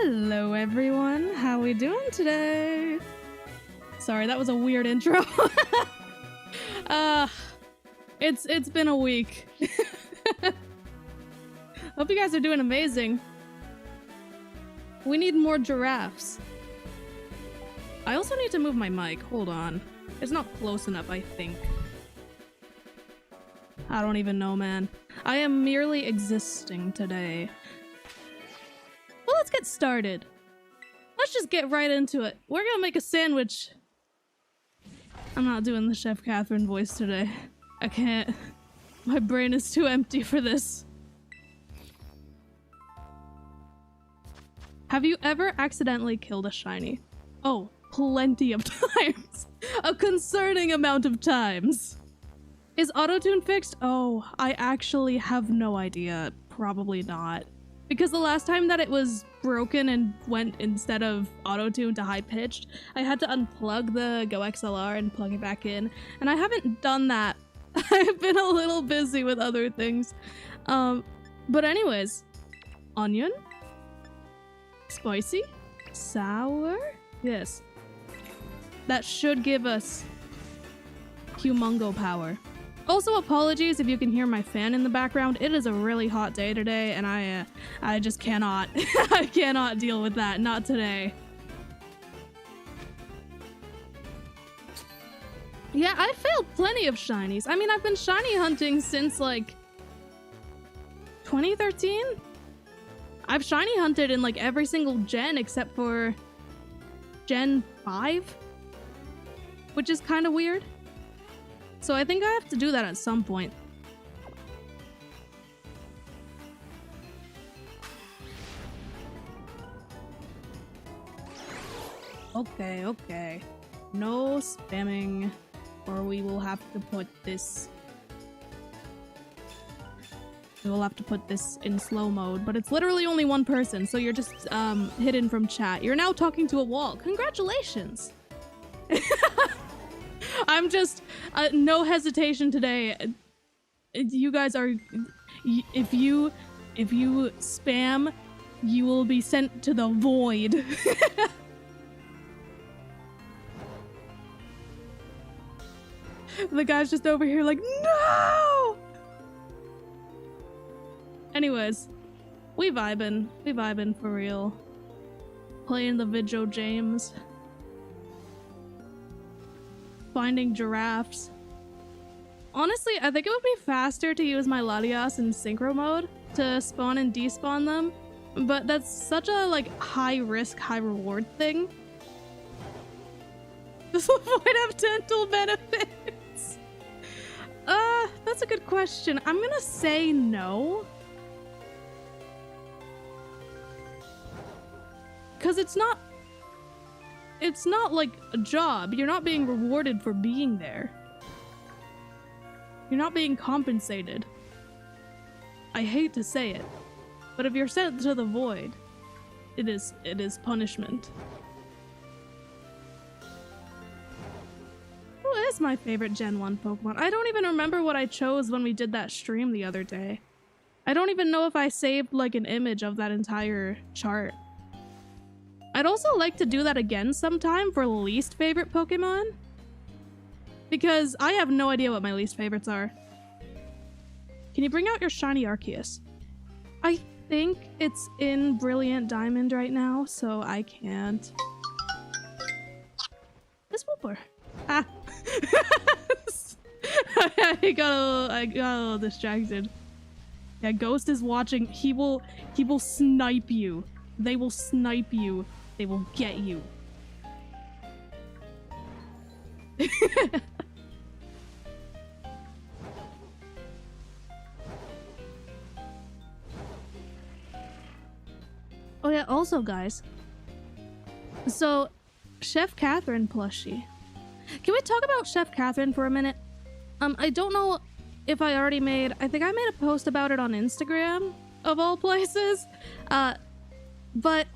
Hello everyone, how we doing today? Sorry, that was a weird intro. It's been a week. Hope you guys are doing amazing. We need more giraffes. I also need to move my mic, hold on. It's not close enough, I think. I don't even know, man. I am merely existing today. Well, let's get started. Let's just get right into it. We're gonna make a sandwich. I'm not doing the Chef Catherine voice today. I can't. My brain is too empty for this. Have you ever accidentally killed a shiny? Oh, plenty of times. A concerning amount of times. Is autotune fixed? Oh, I actually have no idea. Probably not. Because the last time that it was broken and went instead of autotune to high pitched, I had to unplug the Go XLR and plug it back in. And I haven't done that. I've been a little busy with other things. But anyways, onion? Spicy? Sour? Yes. That should give us humongo power. Also, apologies if you can hear my fan in the background. It is a really hot day today, and I just cannot. I cannot deal with that. Not today. Yeah, I failed plenty of shinies. I mean, I've been shiny hunting since, like, 2013? I've shiny hunted in, like, every single gen except for Gen 5, which is kind of weird. So I think I have to do that at some point. Okay, okay. No spamming, or we will have to put this... We will have to put this in slow mode, but it's literally only one person, so you're just hidden from chat. You're now talking to a wall. Congratulations! I'm just no hesitation today. You guys are, if you spam, you will be sent to the void. The guy's just over here like, no! Anyways, we vibin' for real. Playing the video James. Finding giraffes. Honestly, I think it would be faster to use my Latias in synchro mode to spawn and despawn them, but that's such a like high risk, high reward thing. This will avoid have dental benefits. That's a good question. I'm gonna say no. Cause it's not like a job. You're not being rewarded for being there. You're not being compensated. I hate to say it, but if you're sent to the void, it is punishment. Who is my favorite Gen 1 Pokemon? I don't even remember what I chose when we did that stream the other day. I don't even know if I saved like an image of that entire chart. I'd also like to do that again sometime for least favorite Pokemon. Because I have no idea what my least favorites are. Can you bring out your shiny Arceus? I think it's in Brilliant Diamond right now, so I can't. This Wooper. Ah. I got a little distracted. Yeah, Ghost is watching. He will snipe you. They will snipe you. They will get you. Oh yeah, also guys. So, Chef Catherine plushie. Can we talk about Chef Catherine for a minute? I don't know if I already made... I think I made a post about it on Instagram, of all places. But...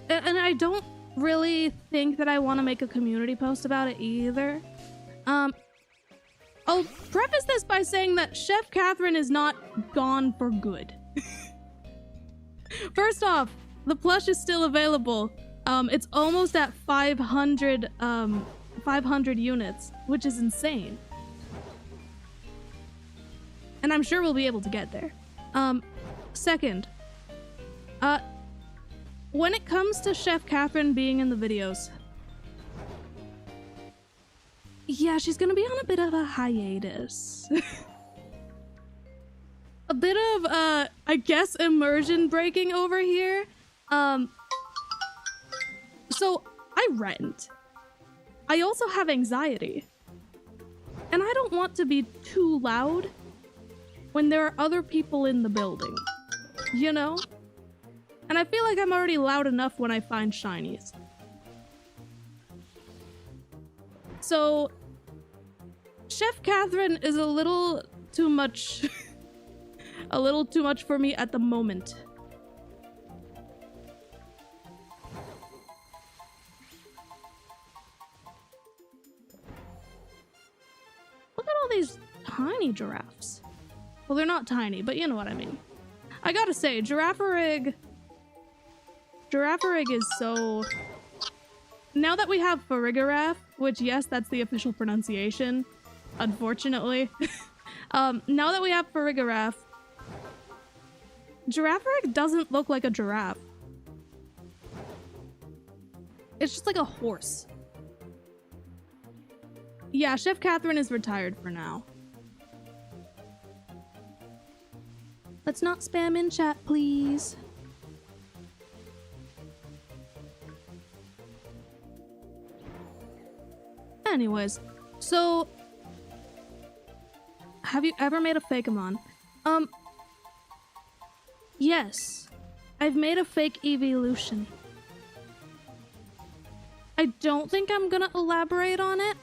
And I don't really think that I want to make a community post about it either. I'll preface this by saying that Chef Catherine is not gone for good. First off, the plush is still available. It's almost at 500 units, which is insane. And I'm sure we'll be able to get there. Second, when it comes to Chef Catherine being in the videos, yeah, she's gonna be on a bit of a hiatus. A bit of, I guess, immersion breaking over here. So, I rent. I also have anxiety. And I don't want to be too loud when there are other people in the building. You know? And I feel like I'm already loud enough when I find shinies. So, Chef Catherine is a little too much... a little too much for me at the moment. Look at all these tiny giraffes. Well, they're not tiny, but you know what I mean. I gotta say, Giraffarig is so... Now that we have Farigiraf, which, yes, that's the official pronunciation, unfortunately. Now that we have Farigiraf, Giraffarig doesn't look like a giraffe. It's just like a horse. Yeah, Chef Catherine is retired for now. Let's not spam in chat, please. Anyways, so... have you ever made a Fakemon? Yes. I've made a fake evolution. I don't think I'm gonna elaborate on it,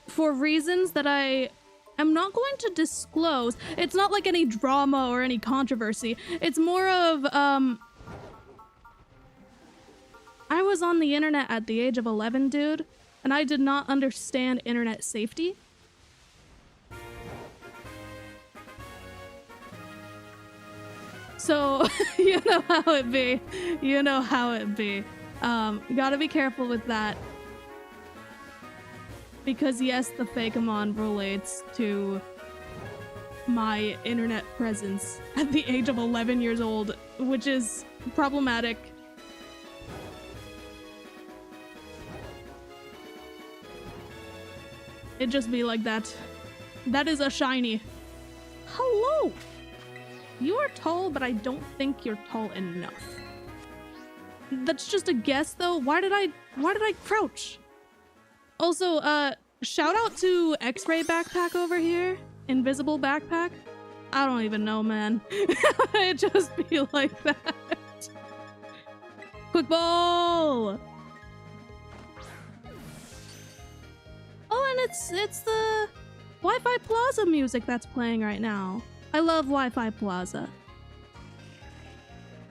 for reasons that I am not going to disclose. It's not like any drama or any controversy. It's more of, I was on the internet at the age of 11, dude, and I did not understand internet safety. So, you know how it be. You know how it be. Gotta be careful with that. Because yes, the Fakemon relates to my internet presence at the age of 11 years old, which is problematic. It just be like that. That is a shiny. Hello! You are tall, but I don't think you're tall enough. That's just a guess, though. Why did I crouch? Also, shout out to X-Ray Backpack over here. Invisible Backpack. I don't even know, man. It just be like that. Quick ball! Oh, and it's the Wi-Fi Plaza music that's playing right now. I love Wi-Fi Plaza.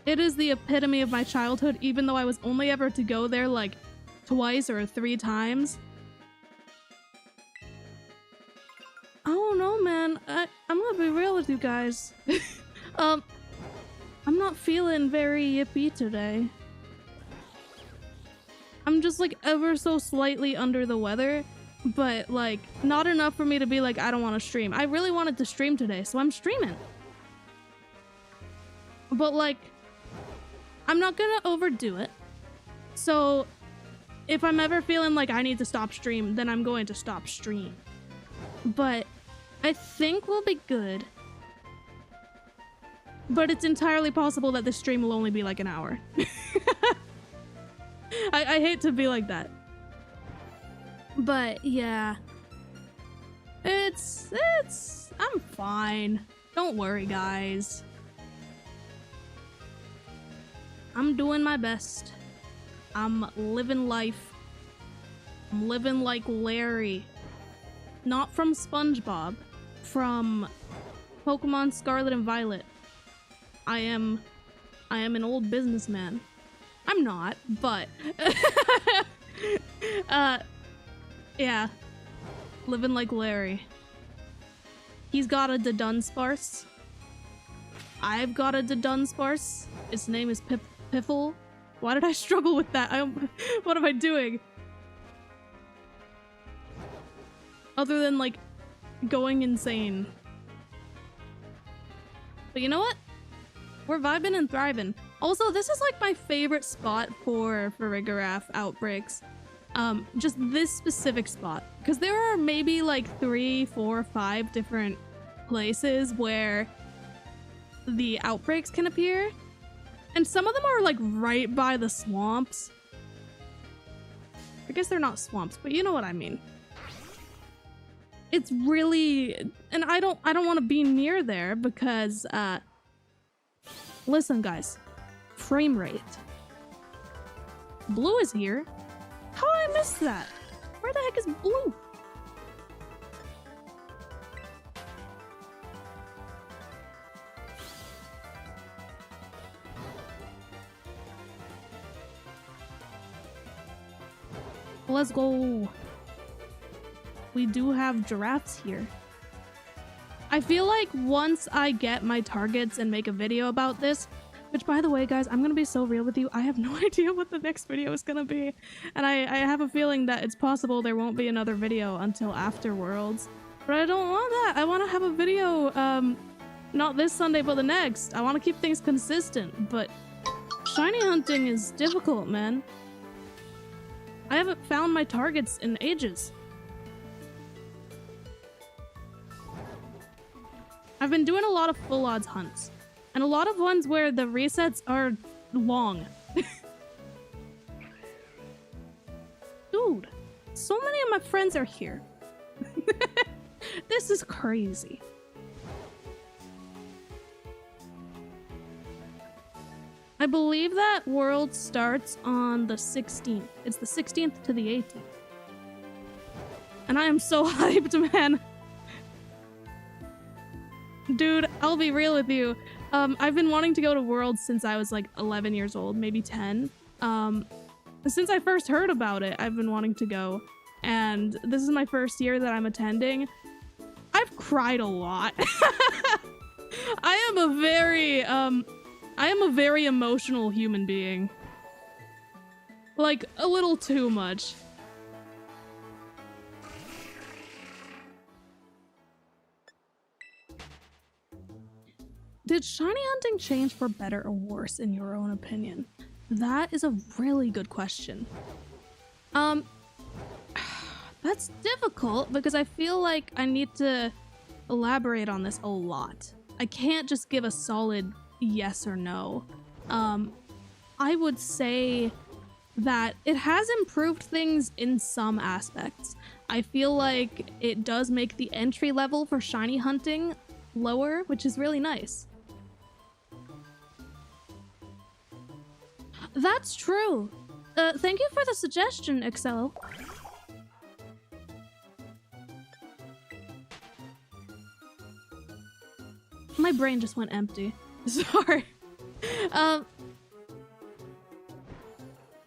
It is the epitome of my childhood, even though I was only ever to go there like twice or 3 times. I don't know, man. I'm gonna be real with you guys. I'm not feeling very yippee today. I'm just like ever so slightly under the weather. But, like, not enough for me to be like, I don't want to stream. I really wanted to stream today, so I'm streaming. But, like, I'm not gonna overdo it. So, if I'm ever feeling like I need to stop stream, then I'm going to stop stream. But, I think we'll be good. But it's entirely possible that this stream will only be like an hour. I hate to be like that. But yeah, I'm fine. Don't worry, guys. I'm doing my best. I'm living life. I'm living like Larry. Not from SpongeBob, from Pokemon Scarlet and Violet. I am an old businessman. I'm not, but yeah, living like Larry. He's got a Dunsparce. I've got a Dunsparce. Its name is Piffle. Why did I struggle with that? What am I doing? Other than, like, going insane. But you know what? We're vibing and thriving. Also, this is, like, my favorite spot for Farigiraf outbreaks. Just this specific spot. Because there are maybe, like, 3, 4, 5 different places where the outbreaks can appear. And some of them are, like, right by the swamps. I guess they're not swamps, but you know what I mean. It's really, and I don't want to be near there because listen guys, frame rate. Blue is here. How did I miss that? Where the heck is Blue? Let's go. We do have giraffes here. I feel like once I get my targets and make a video about this, which by the way, guys, I'm gonna be so real with you. I have no idea what the next video is gonna be. And I have a feeling that it's possible there won't be another video until after Worlds. But I don't want that. I want to have a video, not this Sunday, but the next. I want to keep things consistent, but shiny hunting is difficult, man. I haven't found my targets in ages. I've been doing a lot of full odds hunts, and a lot of ones where the resets are long. Dude, so many of my friends are here. This is crazy. I believe that World starts on the 16th. It's the 16th to the 18th. And I am so hyped, man. Dude, I'll be real with you. I've been wanting to go to Worlds since I was like 11 years old, maybe 10. Since I first heard about it, I've been wanting to go. And this is my first year that I'm attending. I've cried a lot. I am a very emotional human being. Like, a little too much. Did shiny hunting change for better or worse in your own opinion? That is a really good question. That's difficult because I feel like I need to elaborate on this a lot. I can't just give a solid yes or no. I would say that it has improved things in some aspects. I feel like it does make the entry level for shiny hunting lower, which is really nice. That's true. Thank you for the suggestion, Excel. My brain just went empty. Sorry. I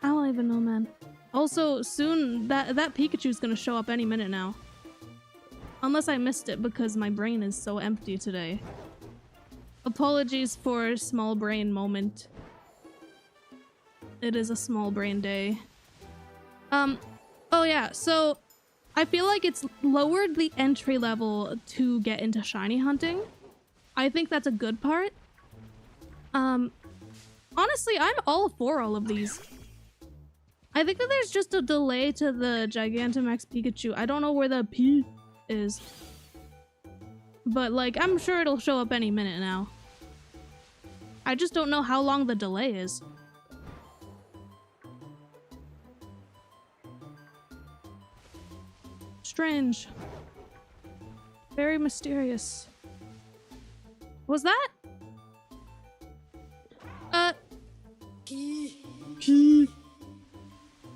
don't even know, man. Also, soon that Pikachu's gonna show up any minute now. Unless I missed it because my brain is so empty today. Apologies for a small brain moment. It is a small brain day. Oh yeah, so I feel like it's lowered the entry level to get into shiny hunting. I think that's a good part. Honestly, I'm all for all of these. I think that there's just a delay to the Gigantamax Pikachu. I don't know where the P is. But, like, I'm sure it'll show up any minute now. I just don't know how long the delay is. Strange. Very mysterious. Was that?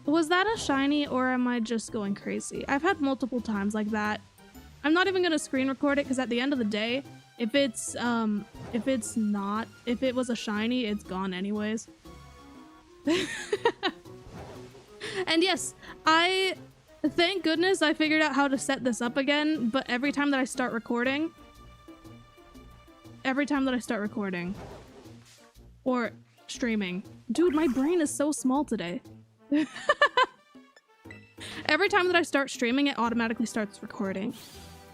Was that a shiny or am I just going crazy? I've had multiple times like that. I'm not even gonna screen record it because at the end of the day, if it was a shiny, it's gone anyways. And yes, thank goodness I figured out how to set this up again, but every time that I start recording, every time that I start recording. Or streaming. Dude, my brain is so small today. Every time that I start streaming, it automatically starts recording.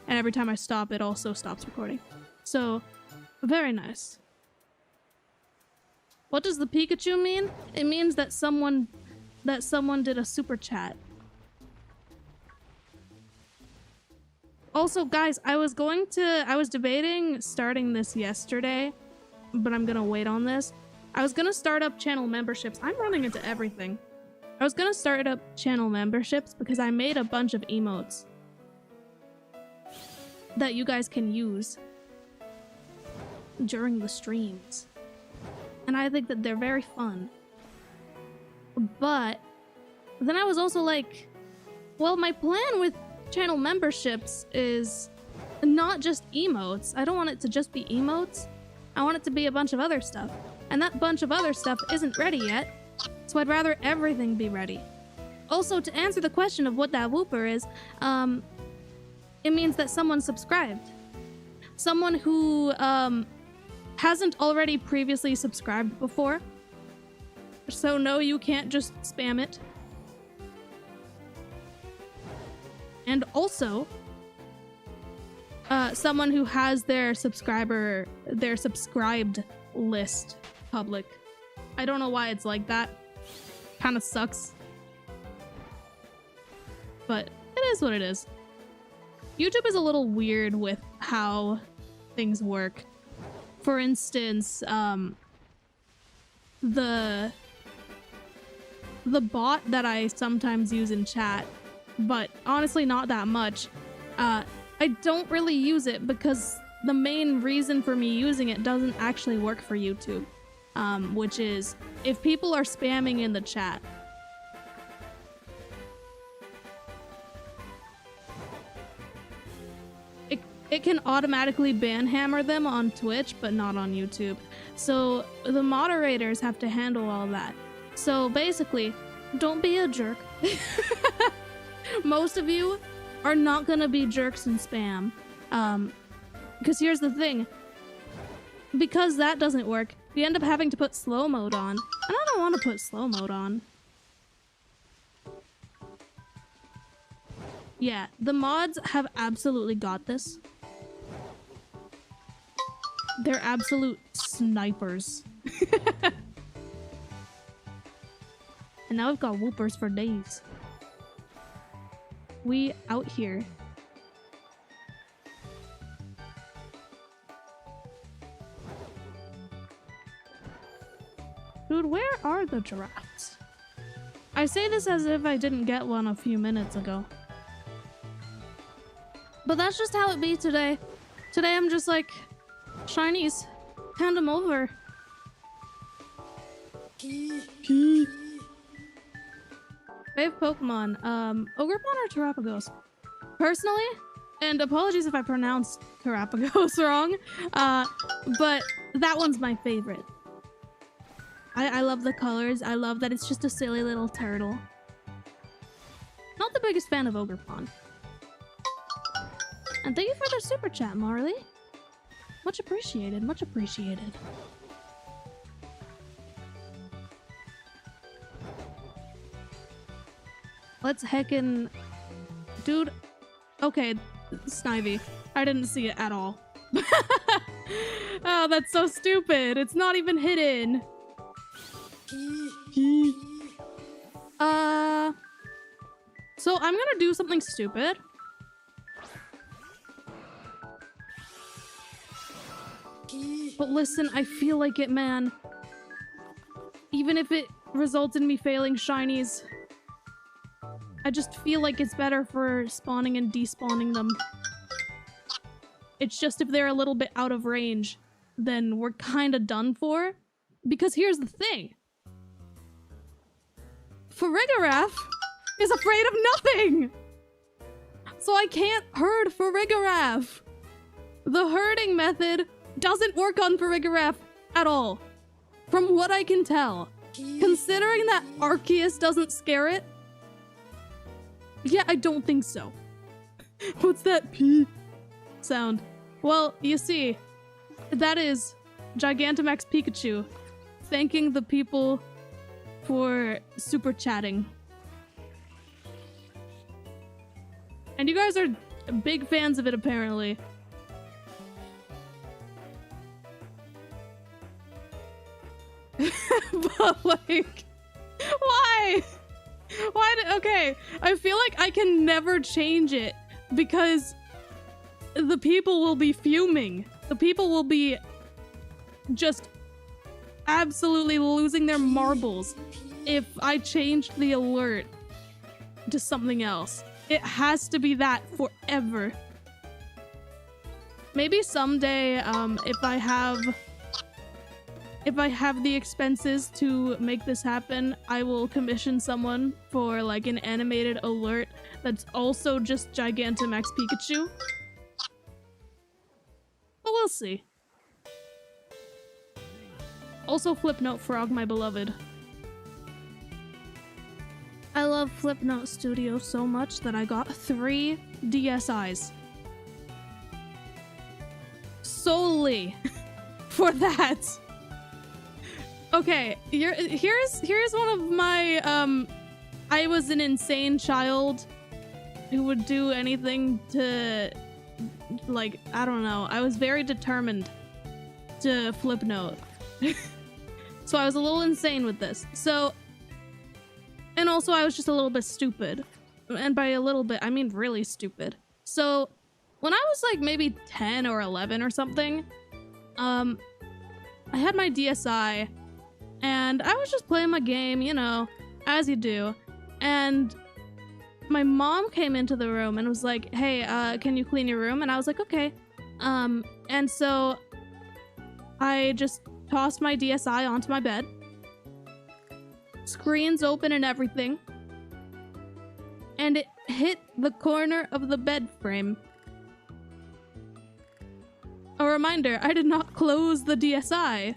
And every time I stop, it also stops recording. So, very nice. What does the Pikachu mean? It means that someone did a super chat. Also, guys, I was debating starting this yesterday, but I'm gonna wait on this. I was gonna start up channel memberships. I'm running into everything. I was gonna start up channel memberships because I made a bunch of emotes that you guys can use during the streams. And I think that they're very fun. But then I was also like, well, my plan with channel memberships is not just emotes. I don't want it to just be emotes. I want it to be a bunch of other stuff. And that bunch of other stuff isn't ready yet, so I'd rather everything be ready. Also, to answer the question of what that whooper is, it means that someone subscribed. Someone who hasn't already previously subscribed before. So no, you can't just spam it. And also, someone who has their subscribed list public. I don't know why it's like that. Kind of sucks. But it is what it is. YouTube is a little weird with how things work. For instance, the bot that I sometimes use in chat, but honestly not that much, I don't really use it because the main reason for me using it doesn't actually work for YouTube, which is if people are spamming in the chat. It can automatically banhammer them on Twitch, but not on YouTube. So the moderators have to handle all that. So basically, don't be a jerk. Most of you are not gonna be jerks and spam. Because here's the thing. Because that doesn't work, you end up having to put slow mode on. And I don't want to put slow mode on. Yeah, the mods have absolutely got this. They're absolute snipers. And now we've got whoopers for days. We out here. Dude, where are the giraffes? I say this as if I didn't get one a few minutes ago. But that's just how it be today. Today I'm just like, shinies, hand them over. Fave Pokemon, Ogerpon or Terrapagos? Personally, and apologies if I pronounced Terrapagos wrong, but that one's my favorite. I love the colors. I love that it's just a silly little turtle. Not the biggest fan of Ogerpon. And thank you for the super chat, Marley. Much appreciated, much appreciated. Let's heckin'... Dude. Okay, Snivy. I didn't see it at all. Oh, that's so stupid. It's not even hidden. So I'm gonna do something stupid. But listen, I feel like it, man. Even if it results in me failing shinies, I just feel like it's better for spawning and despawning them. It's just if they're a little bit out of range, then we're kinda done for. Because here's the thing. Farigiraf is afraid of nothing! So I can't herd Farigiraf! The herding method doesn't work on Farigiraf at all. From what I can tell. Considering that Arceus doesn't scare it? Yeah, I don't think so. What's that P sound? Well, you see, That is Gigantamax Pikachu thanking the people for super chatting. And you guys are big fans of it, apparently. But, like, why? Okay, I feel like I can never change it because the people will be fuming. The people will be just absolutely losing their marbles if I changed the alert to something else. It has to be that forever. Maybe someday, if I have the expenses to make this happen, I will commission someone for like an animated alert that's also just Gigantamax Pikachu. But we'll see. Also Flipnote Frog, my beloved. I love Flipnote Studio so much that I got 3 DSIs. Solely for that. Okay, here's one of my, I was an insane child who would do anything to, like, I don't know. I was very determined to Flipnote. So I was a little insane with this. So, and also I was just a little bit stupid. And by a little bit, I mean really stupid. So, when I was like maybe 10 or 11 or something, I had my DSI, and I was just playing my game, you know, as you do. And my mom came into the room and was like, hey, can you clean your room? And I was like, okay. And so I just tossed my DSI onto my bed. Screen's open and everything. And it hit the corner of the bed frame. A reminder, I did not close the DSI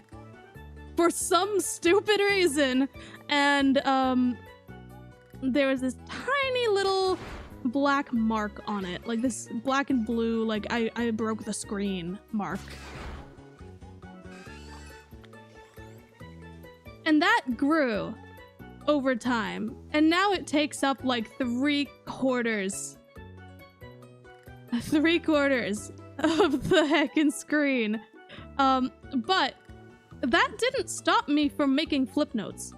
for some stupid reason. And there was this tiny little black mark on it. Like this black and blue, like I broke the screen mark. And that grew over time. And now it takes up like 3/4. 3/4 of the heckin' screen. But that didn't stop me from making flip notes.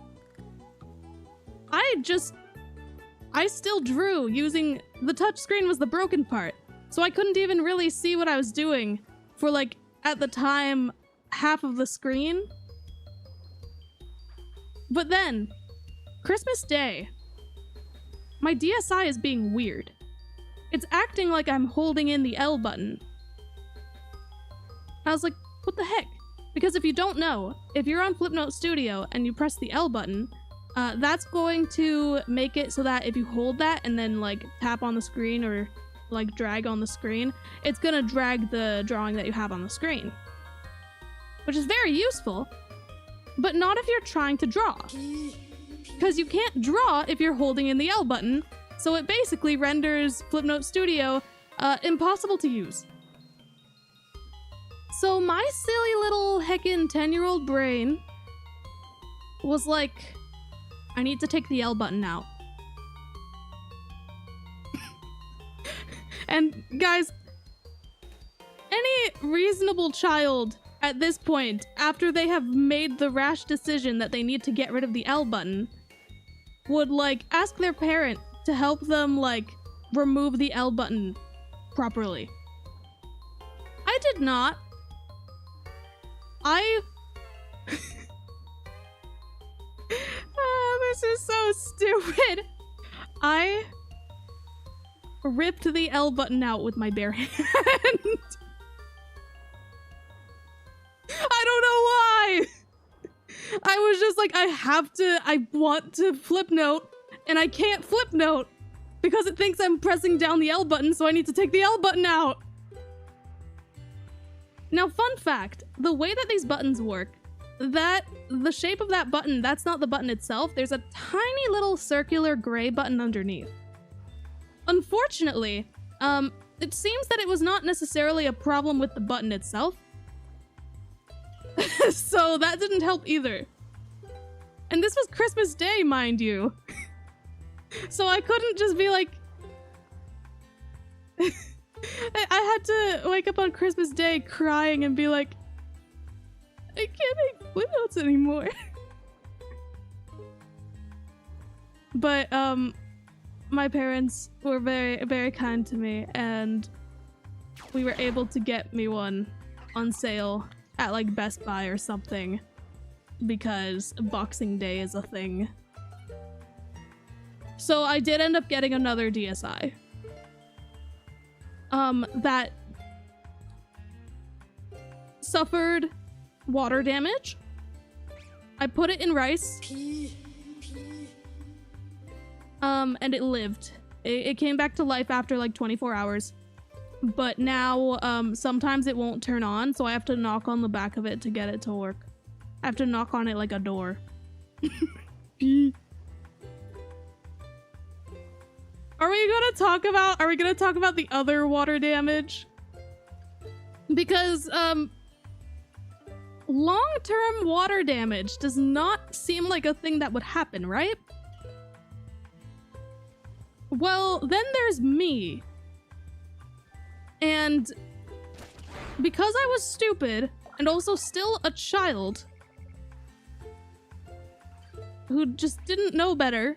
I still drew using the touchscreen was the broken part. So I couldn't even really see what I was doing for like, at the time, half of the screen. But then, Christmas Day, my DSI is being weird. It's acting like I'm holding in the L button. I was like, what the heck? Because if you don't know, if you're on Flipnote Studio and you press the L button, that's going to make it so that if you hold that and then like tap on the screen or like drag on the screen, it's gonna drag the drawing that you have on the screen. Which is very useful, but not if you're trying to draw. Because you can't draw if you're holding in the L button, so it basically renders Flipnote Studio impossible to use. So my silly little heckin' 10-year-old brain was like, I need to take the L button out. And guys, any reasonable child at this point, after they have made the rash decision that they need to get rid of the L button, would like ask their parent to help them like remove the L button properly. I did not. Oh, this is so stupid. I ripped the L button out with my bare hand. I don't know why. I was just like, I want to flip note, and I can't flip note because it thinks I'm pressing down the L button, so I need to take the L button out. Now, fun fact, the way that these buttons work, the shape of that button, that's not the button itself. There's a tiny little circular gray button underneath. Unfortunately, it seems that it was not necessarily a problem with the button itself. So that didn't help either. And this was Christmas Day, mind you. So I couldn't just be like... I had to wake up on Christmas Day crying and be like, I can't make Flipnotes anymore. But, my parents were very, very kind to me, and we were able to get me one on sale at like Best Buy or something, because Boxing Day is a thing. So I did end up getting another DSi. That suffered water damage. I put it in rice. And it lived. It came back to life after like 24 hours. But now, sometimes it won't turn on, so I have to knock on the back of it to get it to work. I have to knock on it like a door. Are we gonna talk about the other water damage? Because, long-term water damage does not seem like a thing that would happen, right? Well, then there's me. And because I was stupid and also still a child who just didn't know better,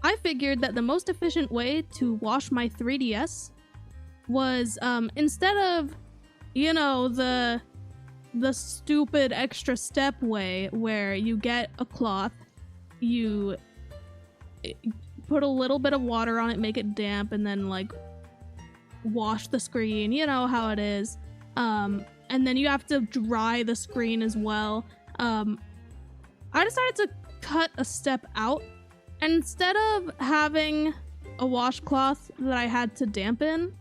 I figured that the most efficient way to wash my 3DS was, instead of, you know, the stupid extra step way where you get a cloth, you put a little bit of water on it, make it damp, and then like wash the screen, you know how it is. And then you have to dry the screen as well. I decided to cut a step out, and instead of having a washcloth that I had to dampen,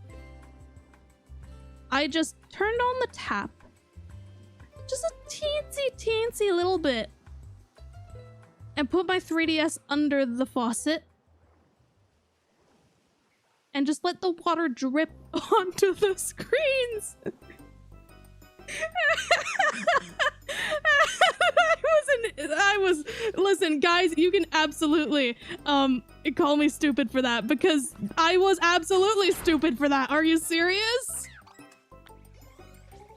I just turned on the tap. Just a teensy little bit. And put my 3DS under the faucet. And just let the water drip onto the screens. Listen, guys, you can absolutely call me stupid for that, because I was absolutely stupid for that. Are you serious?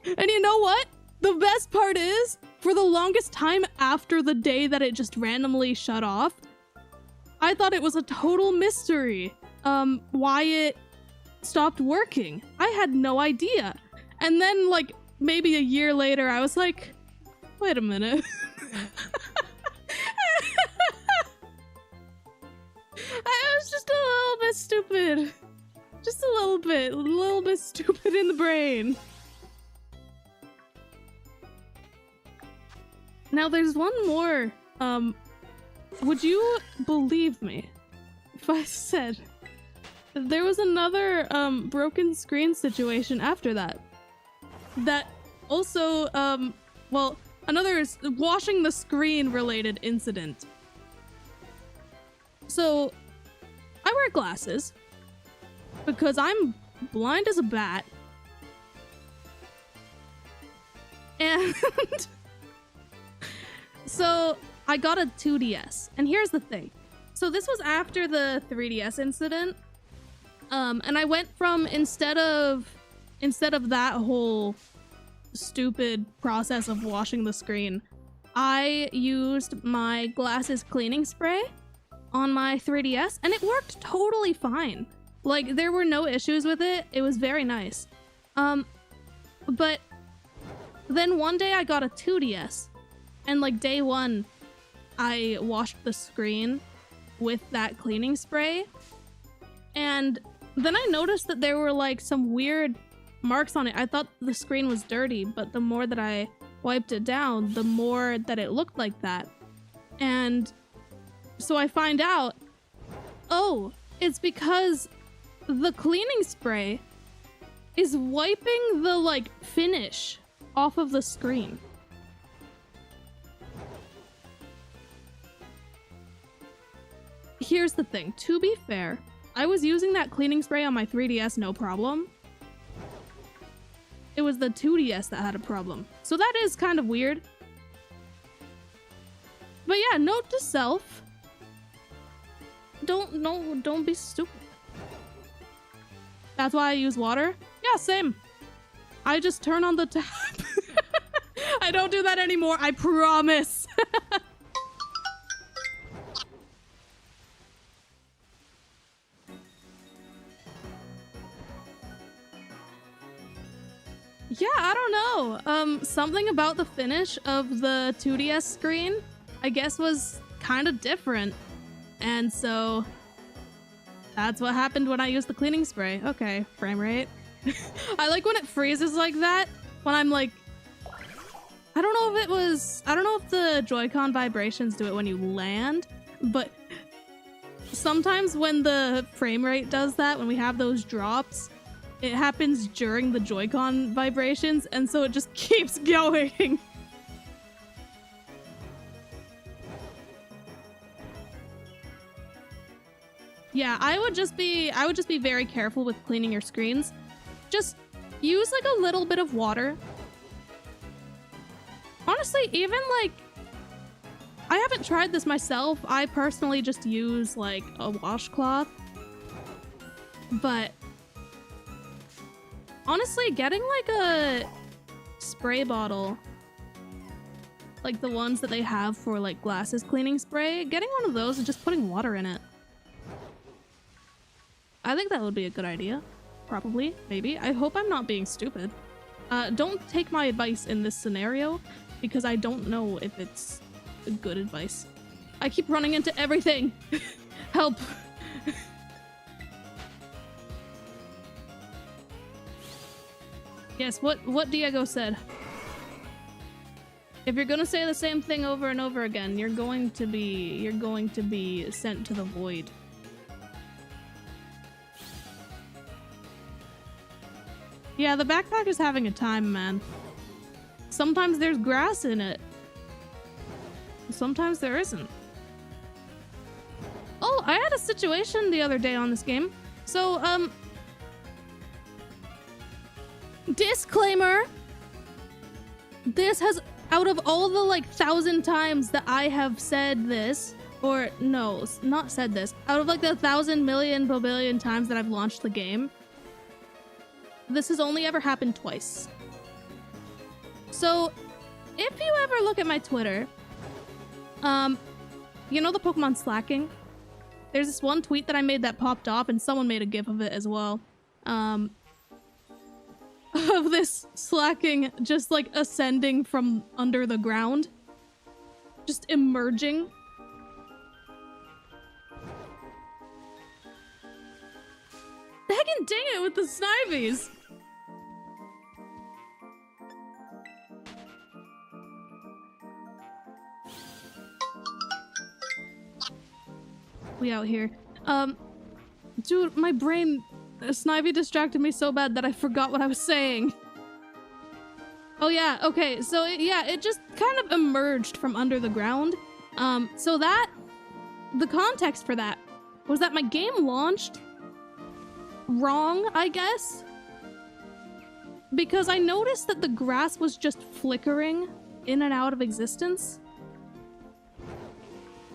And you know what? The best part is, for the longest time after the day that it just randomly shut off, I thought it was a total mystery why it stopped working. I had no idea. And then, like, maybe a year later, I was like, wait a minute. I was just a little bit stupid. Just a little bit stupid in the brain. Now there's one more. Would you believe me if I said that there was another broken screen situation after that? That also, well, another washing the screen related incident. So, I wear glasses because I'm blind as a bat. And so I got a 2DS, and here's the thing. So this was after the 3DS incident, and I went from instead of that whole stupid process of washing the screen, I used my glasses cleaning spray on my 3DS, and it worked totally fine. Like, there were no issues with it. It was very nice. But then one day I got a 2DS, and like day one, I washed the screen with that cleaning spray, and then I noticed that there were like some weird marks on it. I thought the screen was dirty, but the more that I wiped it down, the more that it looked like that. And so I find out, oh, it's because the cleaning spray is wiping the like finish off of the screen. Here's the thing, to be fair, I was using that cleaning spray on my 3DS no problem. it was the 2DS that had a problem. So that is kind of weird. But yeah, note to self. Don't be stupid. That's why I use water? Yeah, same. I just turn on the tap. I don't do that anymore, I promise. Yeah, I don't know. Something about the finish of the 2DS screen, I guess, was kind of different. And so that's what happened when I used the cleaning spray. Okay, frame rate. I like when it freezes like that. When I'm like, I don't know if the Joy-Con vibrations do it when you land, but sometimes when the frame rate does that, when we have those drops, it happens during the Joy-Con vibrations, and so it just keeps going. Yeah, I would just be very careful with cleaning your screens. Just use like a little bit of water. Honestly, even like, I haven't tried this myself. I personally just use like a washcloth. But honestly, getting like a spray bottle, like the ones that they have for like glasses cleaning spray, getting one of those and just putting water in it. I think that would be a good idea. Probably, maybe. I hope I'm not being stupid. Don't take my advice in this scenario, because I don't know if it's good advice. I keep running into everything. Help. Yes, what Diego said. If you're gonna say the same thing over and over again, you're going to be sent to the void. Yeah, the backpack is having a time, man. Sometimes there's grass in it. Sometimes there isn't. Oh, I had a situation the other day on this game. So, disclaimer. This has, out of all the like 1,000 times that I have said this, or no, not said this, out of like the 1,000 million billion times that I've launched the game, this has only ever happened twice. So, if you ever look at my Twitter, you know the Pokemon slacking? There's this one tweet that I made that popped off, and someone made a gif of it as well. Of this slacking just like ascending from under the ground. Just emerging. Heckin' dang it with the Snivies! We out here. Dude, my brain... Snivy distracted me so bad that I forgot what I was saying. Oh yeah, okay, so it just kind of emerged from under the ground. So that... The context for that was that my game launched wrong, I guess? Because I noticed that the grass was just flickering in and out of existence.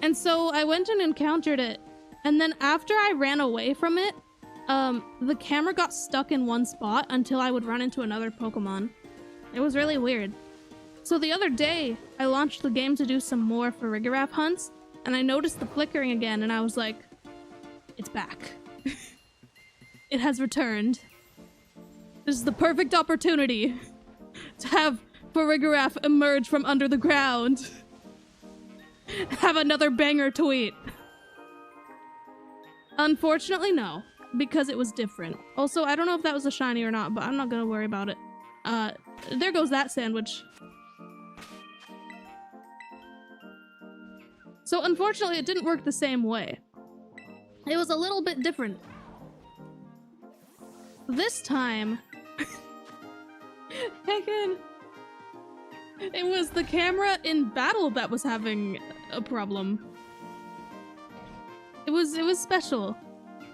And so I went and encountered it, and then after I ran away from it, the camera got stuck in one spot until I would run into another Pokemon. It was really weird. So the other day, I launched the game to do some more Farigiraf hunts, and I noticed the flickering again, and I was like, it's back. It has returned. This is the perfect opportunity to have Farigiraf emerge from under the ground. Have another banger tweet. Unfortunately, no, because it was different. Also, I don't know if that was a shiny or not, but I'm not gonna worry about it. There goes that sandwich. So unfortunately, it didn't work the same way. It was a little bit different. This time, Hagen, it was the camera in battle that was having a problem. It was special.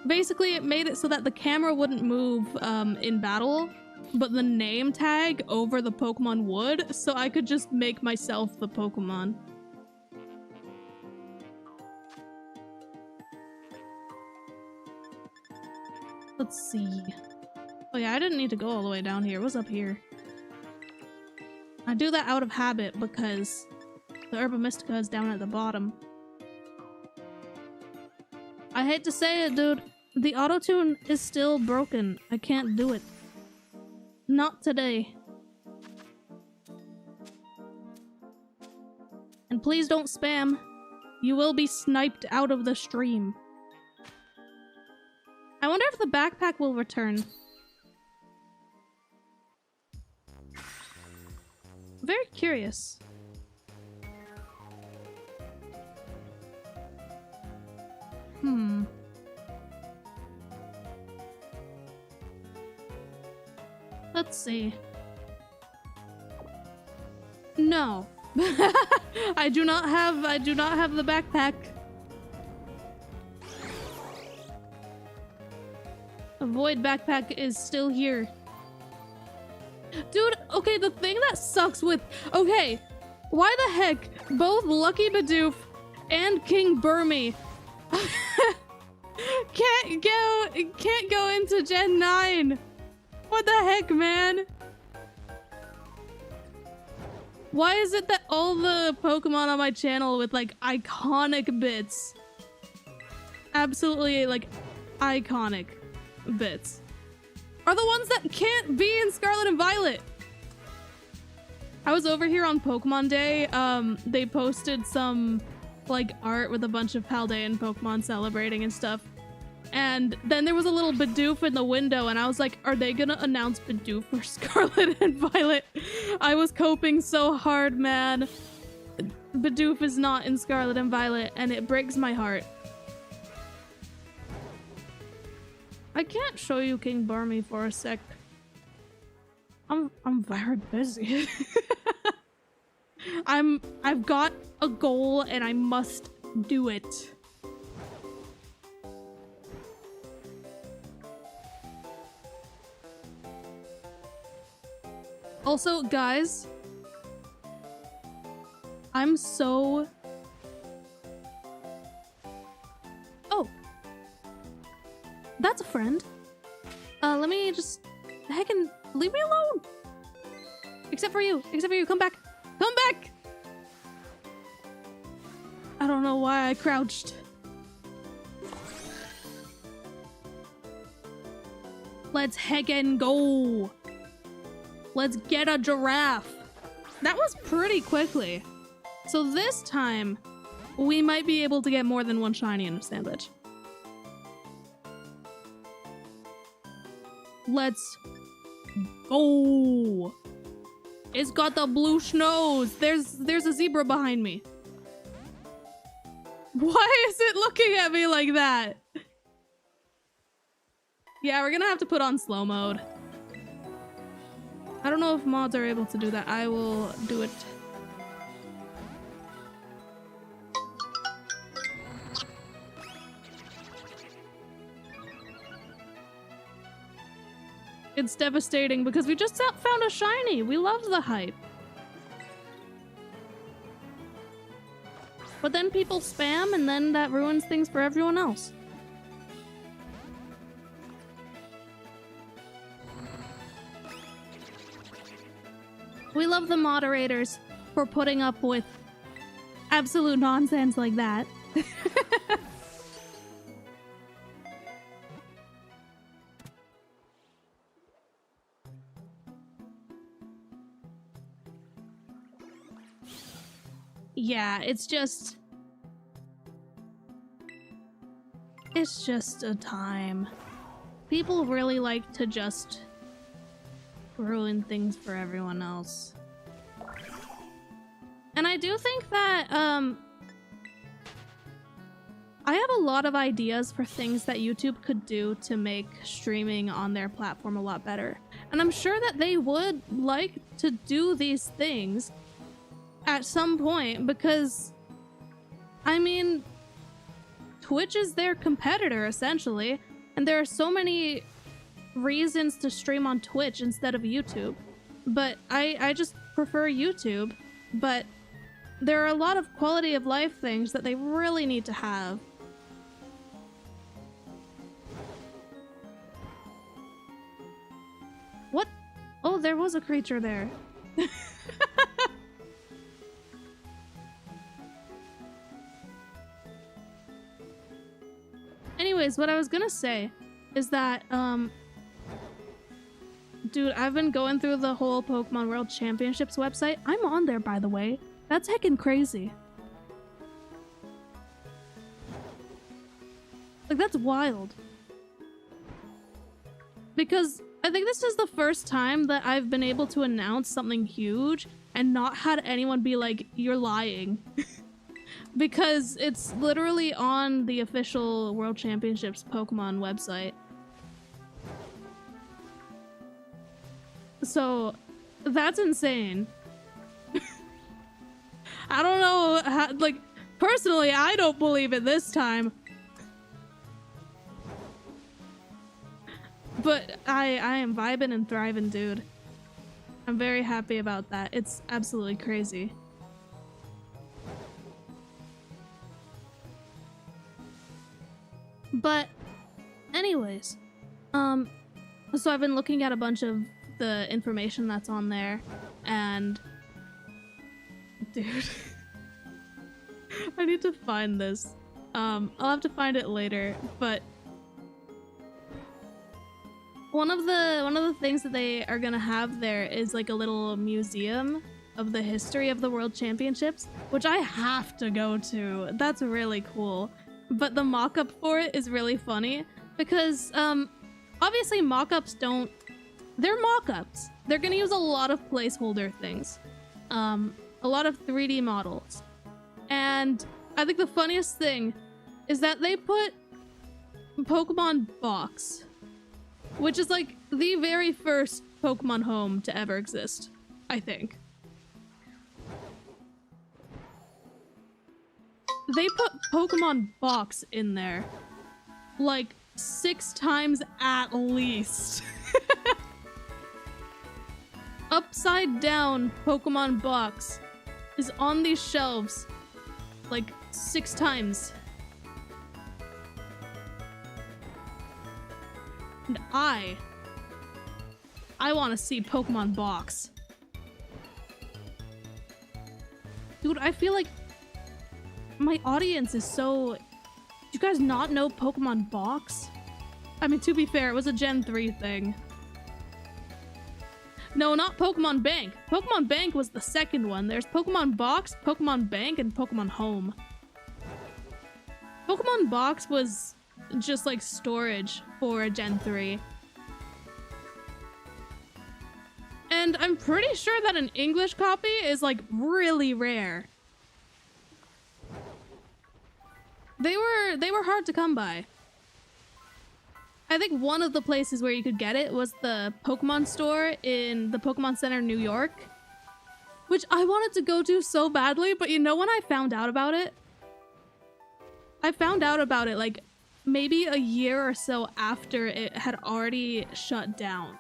Basically, it made it so that the camera wouldn't move in battle but the name tag over the Pokemon would, so I could just make myself the Pokemon. Let's see. Oh yeah, I didn't need to go all the way down here. It was up here. I do that out of habit because the Herba Mystica is down at the bottom. I hate to say it, dude. The auto-tune is still broken. I can't do it. Not today. And please don't spam. You will be sniped out of the stream. I wonder if the backpack will return. Very curious. Let's see. No. I do not have the backpack. The void backpack is still here. Dude, okay, the thing that sucks with... Okay, why the heck both Lucky Bidoof and King Burmy can't go into Gen 9? What the heck, man? Why is it that all the Pokemon on my channel with, like, iconic bits, absolutely, like, iconic bits, are the ones that can't be in Scarlet and Violet? I was over here on Pokemon Day. They posted some, like, art with a bunch of Paldean Pokemon celebrating and stuff. And then there was a little Bidoof in the window, and I was like, are they gonna announce Bidoof for Scarlet and Violet? I was coping so hard, man. Bidoof is not in Scarlet and Violet, and it breaks my heart. I can't show you King Barmy for a sec. I'm very busy. I've got a goal and I must do it. Also, guys, I'm so... Oh. That's a friend. Let me just... Heckin' leave me alone! Except for you. Come back. Come back! I don't know why I crouched. Let's heckin' go! Let's get a giraffe! That was pretty quickly. So this time, we might be able to get more than one shiny in a sandwich. Let's go! It's got the blue snows! There's a zebra behind me. Why is it looking at me like that? Yeah, we're gonna have to put on slow mode. I don't know if mods are able to do that. I will do it. It's devastating because we just found a shiny. We love the hype. But then people spam and then that ruins things for everyone else. We love the moderators for putting up with absolute nonsense like that. Yeah, it's just a time. People really like to just ruin things for everyone else. And I do think that I have a lot of ideas for things that YouTube could do to make streaming on their platform a lot better. And I'm sure that they would like to do these things at some point because, I mean, Twitch is their competitor essentially, and there are so many reasons to stream on Twitch instead of YouTube. But I just prefer YouTube. But there are a lot of quality of life things that they really need to have. What? Oh, there was a creature there. Anyways, what I was gonna say is that, dude, I've been going through the whole Pokemon World Championships website. I'm on there, by the way. That's heckin' crazy. Like, that's wild. Because I think this is the first time that I've been able to announce something huge and not had anyone be like, you're lying. Because it's literally on the official World Championships Pokemon website. So, that's insane. I don't know how, like, personally, I don't believe it this time. But I am vibing and thriving, dude. I'm very happy about that. It's absolutely crazy. But anyways, so I've been looking at a bunch of the information that's on there, and dude, I need to find this. I'll have to find it later, but one of the things that they are gonna have there is like a little museum of the history of the World Championships, which I have to go to. That's really cool. But the mock-up for it is really funny because obviously mock-ups don't, they're mock-ups. They're gonna use a lot of placeholder things, a lot of 3D models. And I think the funniest thing is that they put Pokemon Box, which is like the very first Pokemon home to ever exist, I think. They put Pokemon Box in there like 6 times at least. Upside down Pokemon Box is on these shelves like 6 times. And I want to see Pokemon Box. Dude, I feel like my audience is so... Do you guys not know Pokemon Box? I mean, to be fair, it was a Gen 3 thing. No, not Pokemon Bank. Pokemon Bank was the second one. There's Pokemon Box, Pokemon Bank, and Pokemon Home. Pokemon Box was just like storage for a Gen 3. And I'm pretty sure that an English copy is like really rare. They were hard to come by. I think one of the places where you could get it was the Pokemon store in the Pokemon Center, New York, which I wanted to go to so badly, but you know when I found out about it? I found out about it like maybe a year or so after it had already shut down.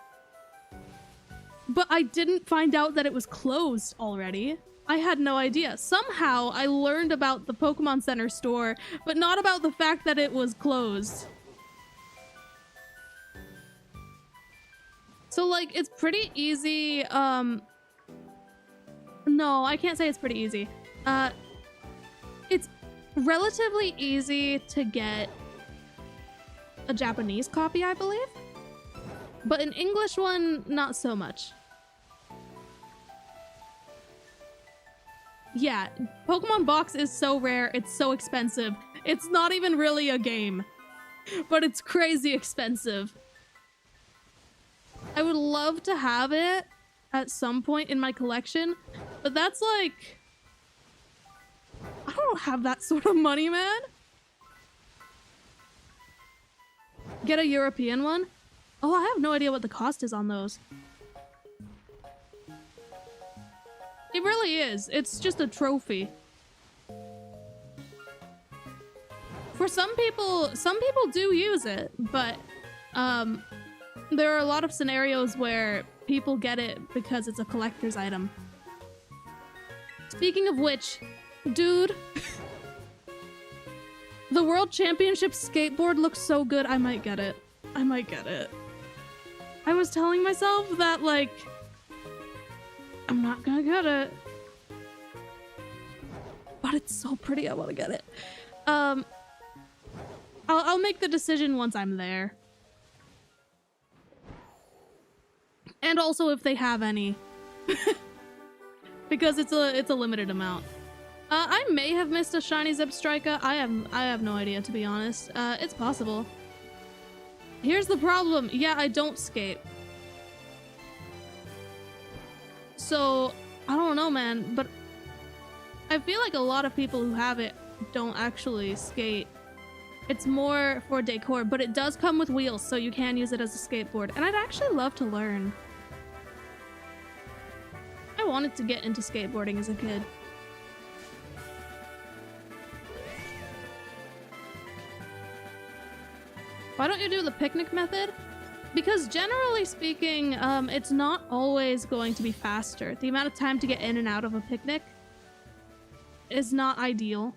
But I didn't find out that it was closed already. I had no idea. Somehow I learned about the Pokemon Center store, but not about the fact that it was closed. So like, it's pretty easy, no, I can't say it's pretty easy. It's relatively easy to get a Japanese copy, I believe. But an English one, not so much. Yeah, Pokemon Box is so rare, it's so expensive. It's not even really a game, but it's crazy expensive. I would love to have it at some point in my collection, but that's like... I don't have that sort of money, man. Get a European one? Oh, I have no idea what the cost is on those. It really is. It's just a trophy. For some people do use it, but There are a lot of scenarios where people get it because it's a collector's item. Speaking of which, dude, the World Championship skateboard looks so good. I might get it. I might get it. I was telling myself that, like, I'm not gonna get it. But it's so pretty, I wanna get it. I'll make the decision once I'm there. And also if they have any. Because it's a limited amount. I may have missed a shiny Zebstrika. I have no idea, to be honest. It's possible. Here's the problem. Yeah, I don't skate. So, I don't know, man, but I feel like a lot of people who have it don't actually skate. It's more for decor, but it does come with wheels, so you can use it as a skateboard. And I'd actually love to learn. I wanted to get into skateboarding as a kid. Why don't you do the picnic method? Because generally speaking, it's not always going to be faster. The amount of time to get in and out of a picnic is not ideal.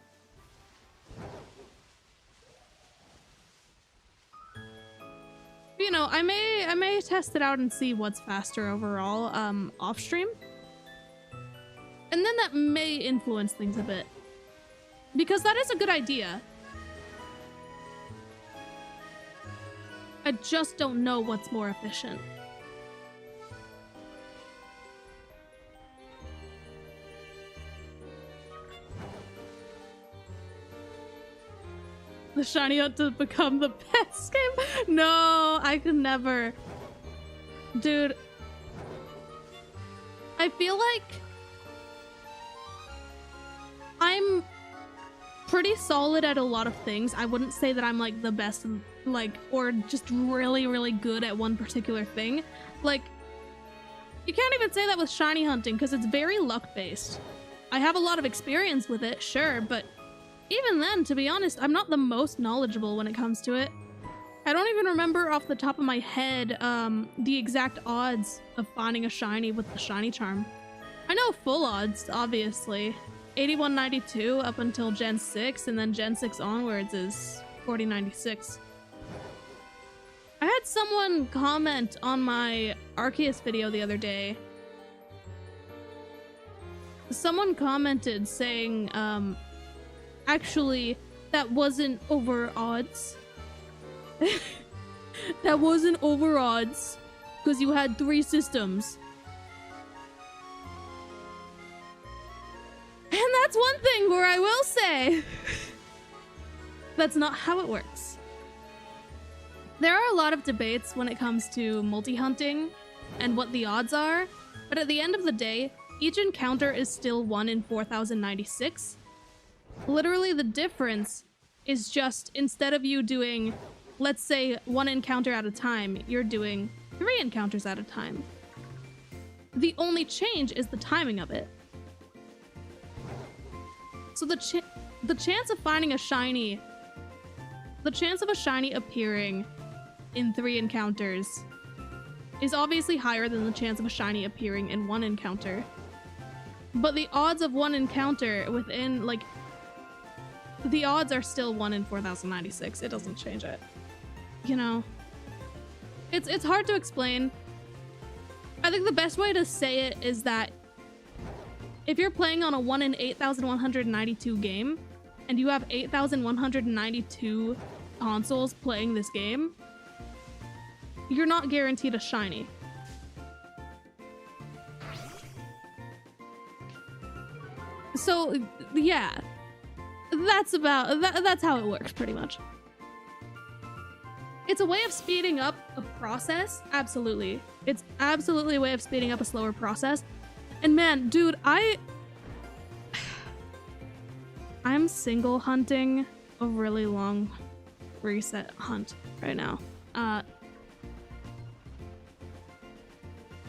You know, I may test it out and see what's faster overall, off stream. And then that may influence things a bit. Because that is a good idea. I just don't know what's more efficient. The shiny hunt to become the best game? No, I could never. Dude. I feel like I'm pretty solid at a lot of things. I wouldn't say that I'm like the best, like, or just really, really good at one particular thing. Like, you can't even say that with shiny hunting because it's very luck based. I have a lot of experience with it, sure, but even then, to be honest, I'm not the most knowledgeable when it comes to it. I don't even remember off the top of my head the exact odds of finding a shiny with the shiny charm. I know full odds, obviously. 8192 up until Gen 6, and then Gen 6 onwards is 4096. I had someone comment on my Arceus video the other day. Someone commented saying, actually, that wasn't over odds. That wasn't over odds, because you had 3 systems. And that's one thing where I will say, that's not how it works. There are a lot of debates when it comes to multi-hunting and what the odds are, but at the end of the day, each encounter is still 1 in 4096. Literally the difference is just, instead of you doing, let's say, 1 encounter at a time, you're doing 3 encounters at a time. The only change is the timing of it. So the chance of finding a shiny, the chance of a shiny appearing in 3 encounters is obviously higher than the chance of a shiny appearing in 1 encounter. But the odds of 1 encounter within, like, the odds are still 1 in 4096. It doesn't change it. You know? It's hard to explain. I think the best way to say it is that if you're playing on a 1 in 8192 game, and you have 8192 consoles playing this game, you're not guaranteed a shiny. So, yeah. That's how it works, pretty much. It's a way of speeding up a process, absolutely. It's absolutely a way of speeding up a slower process. And man, dude, I'm single hunting a really long reset hunt right now.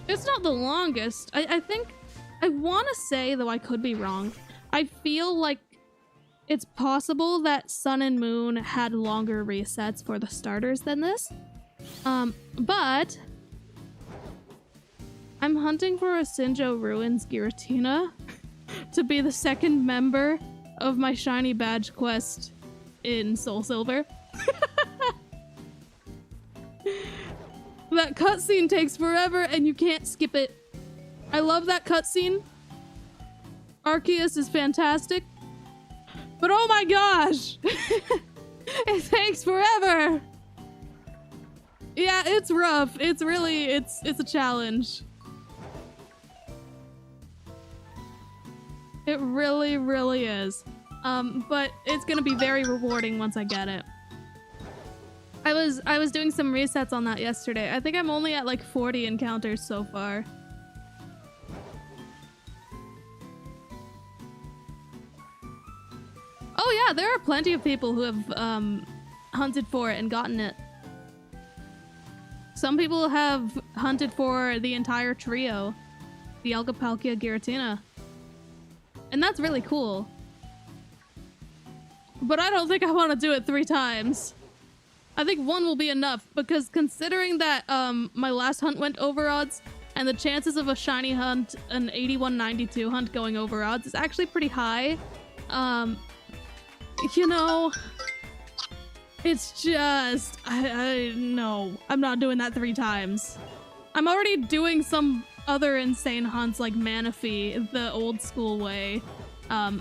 It's not the longest. I think, I want to say, though I could be wrong, I feel like it's possible that Sun and Moon had longer resets for the starters than this. But I'm hunting for a Sinjo Ruins Giratina to be the second member of my shiny badge quest in Soul Silver. That cutscene takes forever and you can't skip it. I love that cutscene. Arceus is fantastic. But oh my gosh! It takes forever! Yeah, it's rough. It's really, it's a challenge. It really, really is. But it's gonna be very rewarding once I get it. I was doing some resets on that yesterday. I think I'm only at like 40 encounters so far. Oh yeah, there are plenty of people who have hunted for it and gotten it. Some people have hunted for the entire trio, the Algapalkia Giratina. And that's really cool. But I don't think I want to do it 3 times. I think 1 will be enough, because considering that my last hunt went over odds, and the chances of a shiny hunt, an 81-92 hunt going over odds, is actually pretty high. You know, it's just, no, I'm not doing that 3 times. I'm already doing some other insane hunts like Manaphy, the old school way.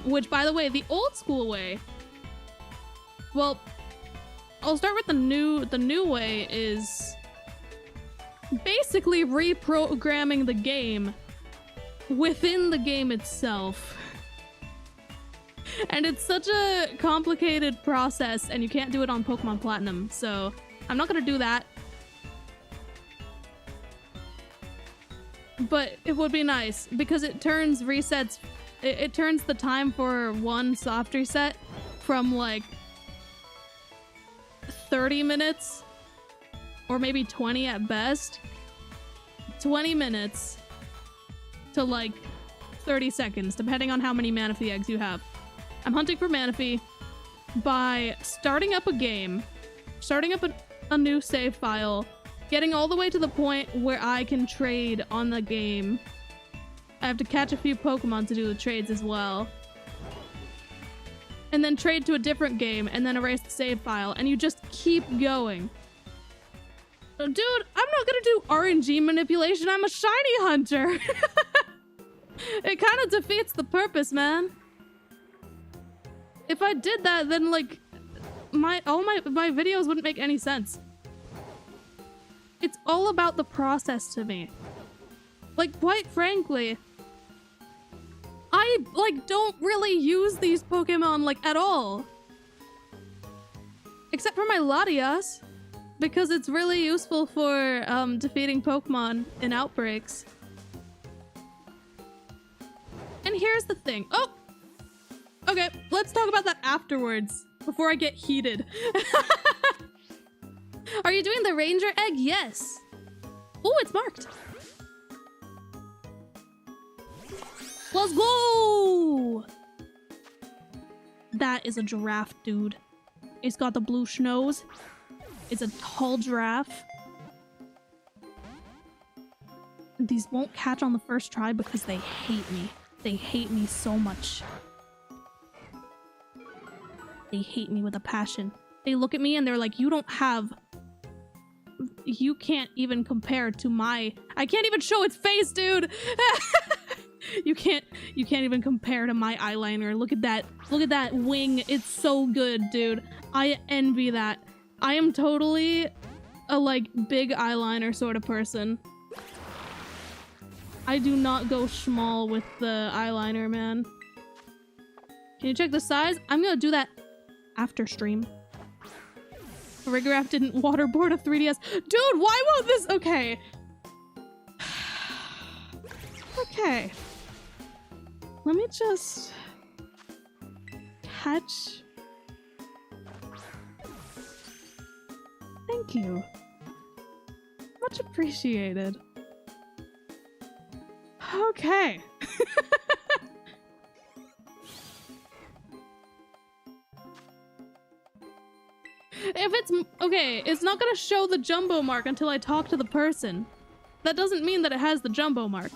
Which, by the way, the old school way, well, I'll start with the new way is basically reprogramming the game within the game itself. And it's such a complicated process, and you can't do it on Pokemon Platinum, so I'm not gonna do that. But it would be nice, because it turns resets, it turns the time for 1 soft reset from like 30 minutes, or maybe 20 at best, 20 minutes to like 30 seconds, depending on how many Manaphy eggs you have. I'm hunting for Manaphy by starting up a game, starting up a new save file, getting all the way to the point where I can trade on the game. I have to catch a few Pokemon to do the trades as well. And then trade to a different game, and then erase the save file, and you just keep going. Dude, I'm not gonna do RNG manipulation, I'm a shiny hunter! It kind of defeats the purpose, man. If I did that, then like, all my videos wouldn't make any sense. It's all about the process to me. Like, quite frankly, I like don't really use these Pokemon like at all. Except for my Latias, because it's really useful for defeating Pokemon in outbreaks. And here's the thing. Oh! Okay, let's talk about that afterwards, before I get heated. Are you doing the Ranger egg? Yes. Oh, it's marked. Let's go! That is a giraffe, dude. It's got the blue schnoz. It's a tall giraffe. These won't catch on the first try because they hate me. They hate me so much. They hate me with a passion. They look at me and they're like, you can't even compare to my... I can't even show its face, dude! You can't even compare to my eyeliner. Look at that wing. It's so good, dude. I envy that. I am totally a like big eyeliner sort of person. I do not go small with the eyeliner, man. Can you check the size? I'm gonna do that after stream. Farigiraf didn't waterboard a 3DS. Dude, why won't this? Okay. Okay. Let me just catch. Thank you. Much appreciated. Okay. If it's... Okay, it's not gonna show the jumbo mark until I talk to the person. That doesn't mean that it has the jumbo mark.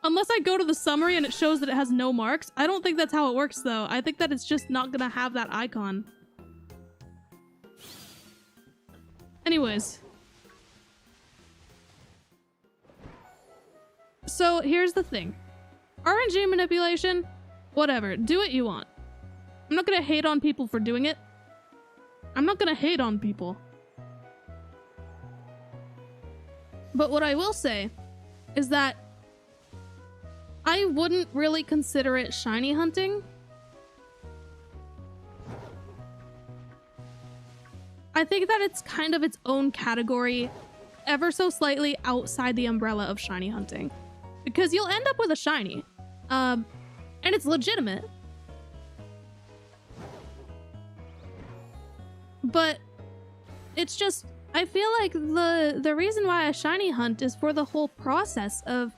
Unless I go to the summary and it shows that it has no marks. I don't think that's how it works, though. I think that it's just not gonna have that icon. Anyways. So, here's the thing. RNG manipulation? Whatever. Do what you want. I'm not gonna hate on people for doing it. I'm not gonna hate on people. But what I will say is that I wouldn't really consider it shiny hunting. I think that it's kind of its own category, ever so slightly outside the umbrella of shiny hunting. Because you'll end up with a shiny. And it's legitimate. But it's just, I feel like the reason why I shiny hunt is for the whole process of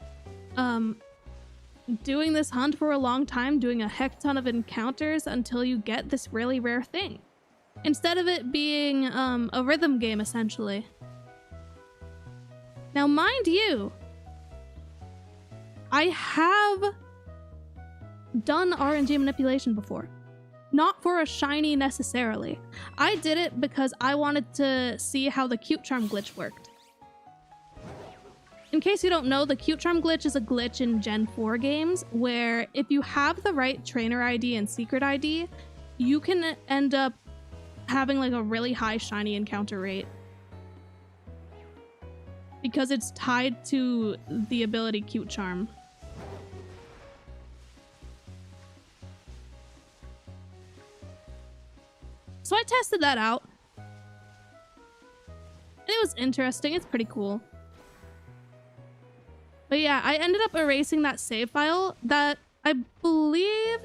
doing this hunt for a long time, doing a heck ton of encounters until you get this really rare thing. Instead of it being a rhythm game, essentially. Now, mind you, I have done RNG manipulation before. Not for a shiny necessarily. I did it because I wanted to see how the cute charm glitch worked. In case you don't know, the cute charm glitch is a glitch in Gen 4 games where if you have the right trainer ID and secret ID, you can end up having like a really high shiny encounter rate. Because it's tied to the ability cute charm. So I tested that out. It was interesting. It's pretty cool. But yeah, I ended up erasing that save file that I believe...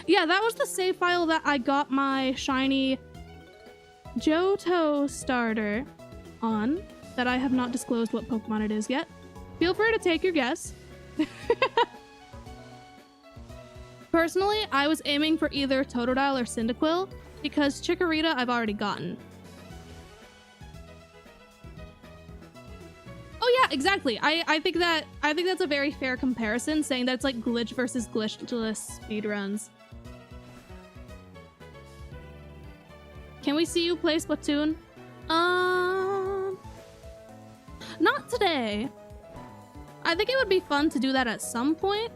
Yeah, that was the save file that I got my shiny Johto starter on, that I have not disclosed what Pokemon it is yet. Feel free to take your guess. Personally, I was aiming for either Totodile or Cyndaquil, because Chikorita I've already gotten. Oh yeah, exactly. I think that's a very fair comparison, saying that it's like glitch versus glitchless speedruns. Can we see you play Splatoon? Not today. I think it would be fun to do that at some point.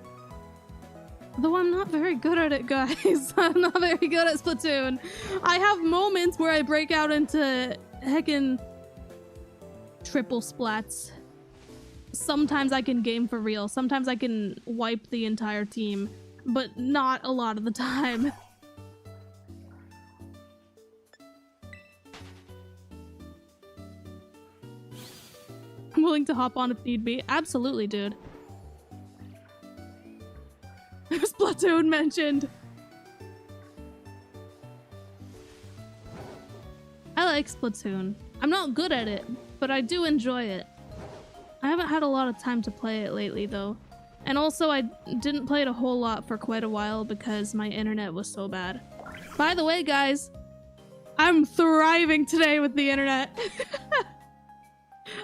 Though I'm not very good at it, guys. I'm not very good at Splatoon. I have moments where I break out into heckin' triple splats. Sometimes I can game for real. Sometimes I can wipe the entire team. But not a lot of the time. I'm willing to hop on if need be. Absolutely, dude. Splatoon mentioned. I like Splatoon. I'm not good at it, but I do enjoy it. I haven't had a lot of time to play it lately, though. And also, I didn't play it a whole lot for quite a while because my internet was so bad. By the way, guys, I'm thriving today with the internet.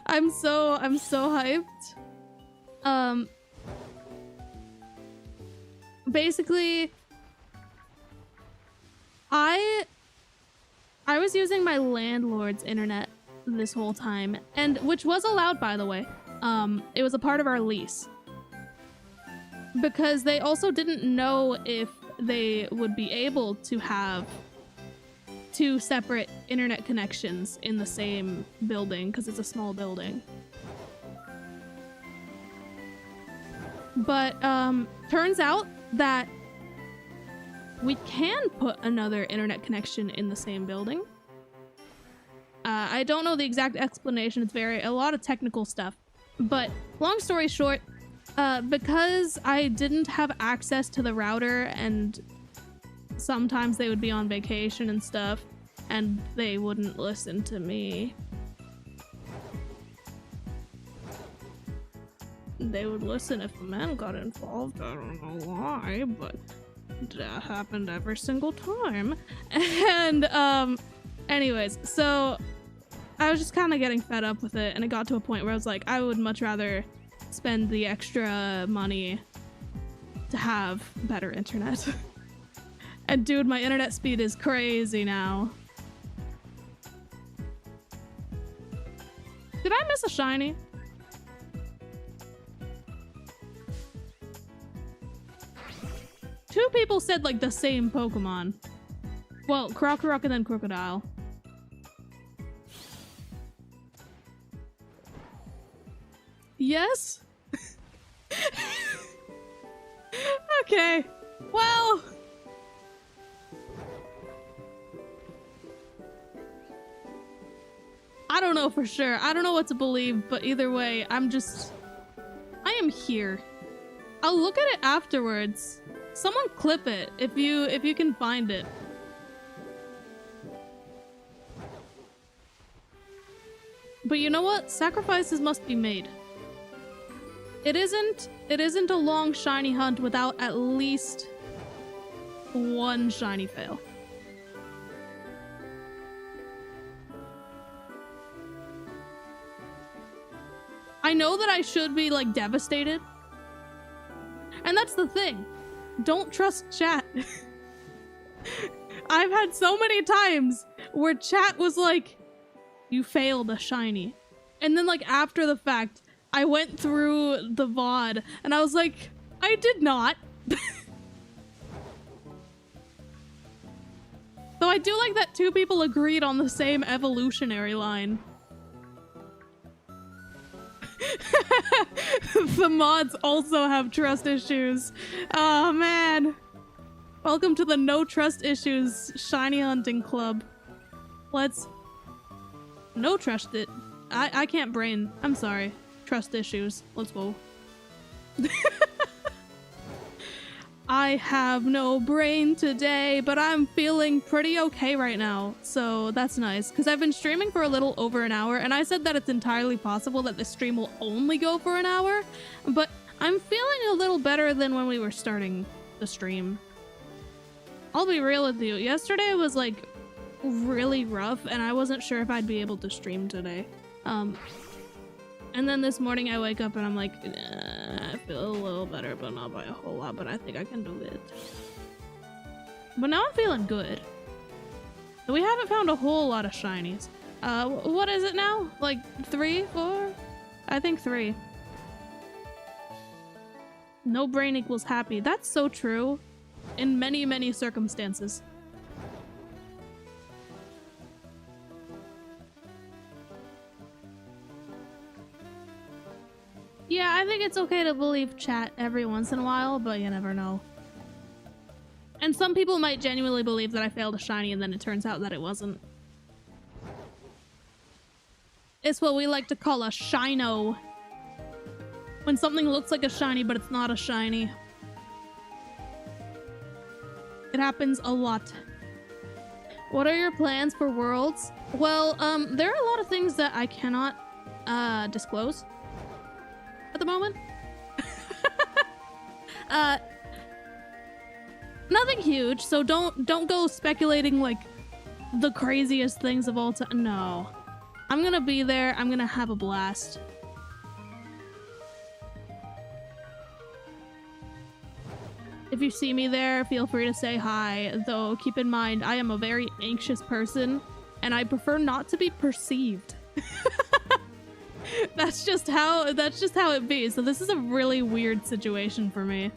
I'm so hyped. Basically, I was using my landlord's internet this whole time, and which was allowed, by the way. It was a part of our lease. Because they also didn't know if they would be able to have two separate internet connections in the same building, because it's a small building. But turns out that we can put another internet connection in the same building. I don't know the exact explanation. It's a lot of technical stuff. But long story short, because I didn't have access to the router, and sometimes they would be on vacation and stuff, and they wouldn't listen to me. They would listen if a man got involved. I don't know why, but that happened every single time. And Anyways, so I was just kind of getting fed up with it, and it got to a point where I was like, I would much rather spend the extra money to have better internet. And dude, my internet speed is crazy now. Did I miss a shiny? Two people said like the same Pokemon. Well, Krokorok and then Crocodile. Yes? Okay. Well. I don't know for sure. I don't know what to believe, but either way, I am here. I'll look at it afterwards. Someone clip it if you can find it. But you know what? Sacrifices must be made. It isn't a long shiny hunt without at least one shiny fail. I know that I should be like devastated. And that's the thing. Don't trust chat. I've had so many times where chat was like, you failed a shiny. And then like after the fact, I went through the VOD and I was like, I did not. Though I do like that two people agreed on the same evolutionary line. The mods also have trust issues. Oh man. Welcome to the no trust issues shiny hunting club. Let's no trust it. I can't brain. I'm sorry. Trust issues. Let's go. I have no brain today, but I'm feeling pretty okay right now. So that's nice. Because I've been streaming for a little over an hour, and I said that it's entirely possible that the stream will only go for an hour. But I'm feeling a little better than when we were starting the stream. I'll be real with you. Yesterday was like really rough, and I wasn't sure if I'd be able to stream today. And then this morning I wake up and I'm like, I feel a little better, but not by a whole lot, but I think I can do it. But now I'm feeling good. So we haven't found a whole lot of shinies. What is it now? Like 3, 4? I think 3. No brain equals happy. That's so true in many, many circumstances. Yeah, I think it's okay to believe chat every once in a while, but you never know. And some people might genuinely believe that I failed a shiny and then it turns out that it wasn't. It's what we like to call a shino. When something looks like a shiny, but it's not a shiny. It happens a lot. What are your plans for Worlds? Well, there are a lot of things that I cannot disclose at the moment. Nothing huge, so don't go speculating like the craziest things of all time. No. I'm gonna be there. I'm gonna have a blast. If you see me there, feel free to say hi, though keep in mind I am a very anxious person and I prefer not to be perceived. That's just how it be. So this is a really weird situation for me.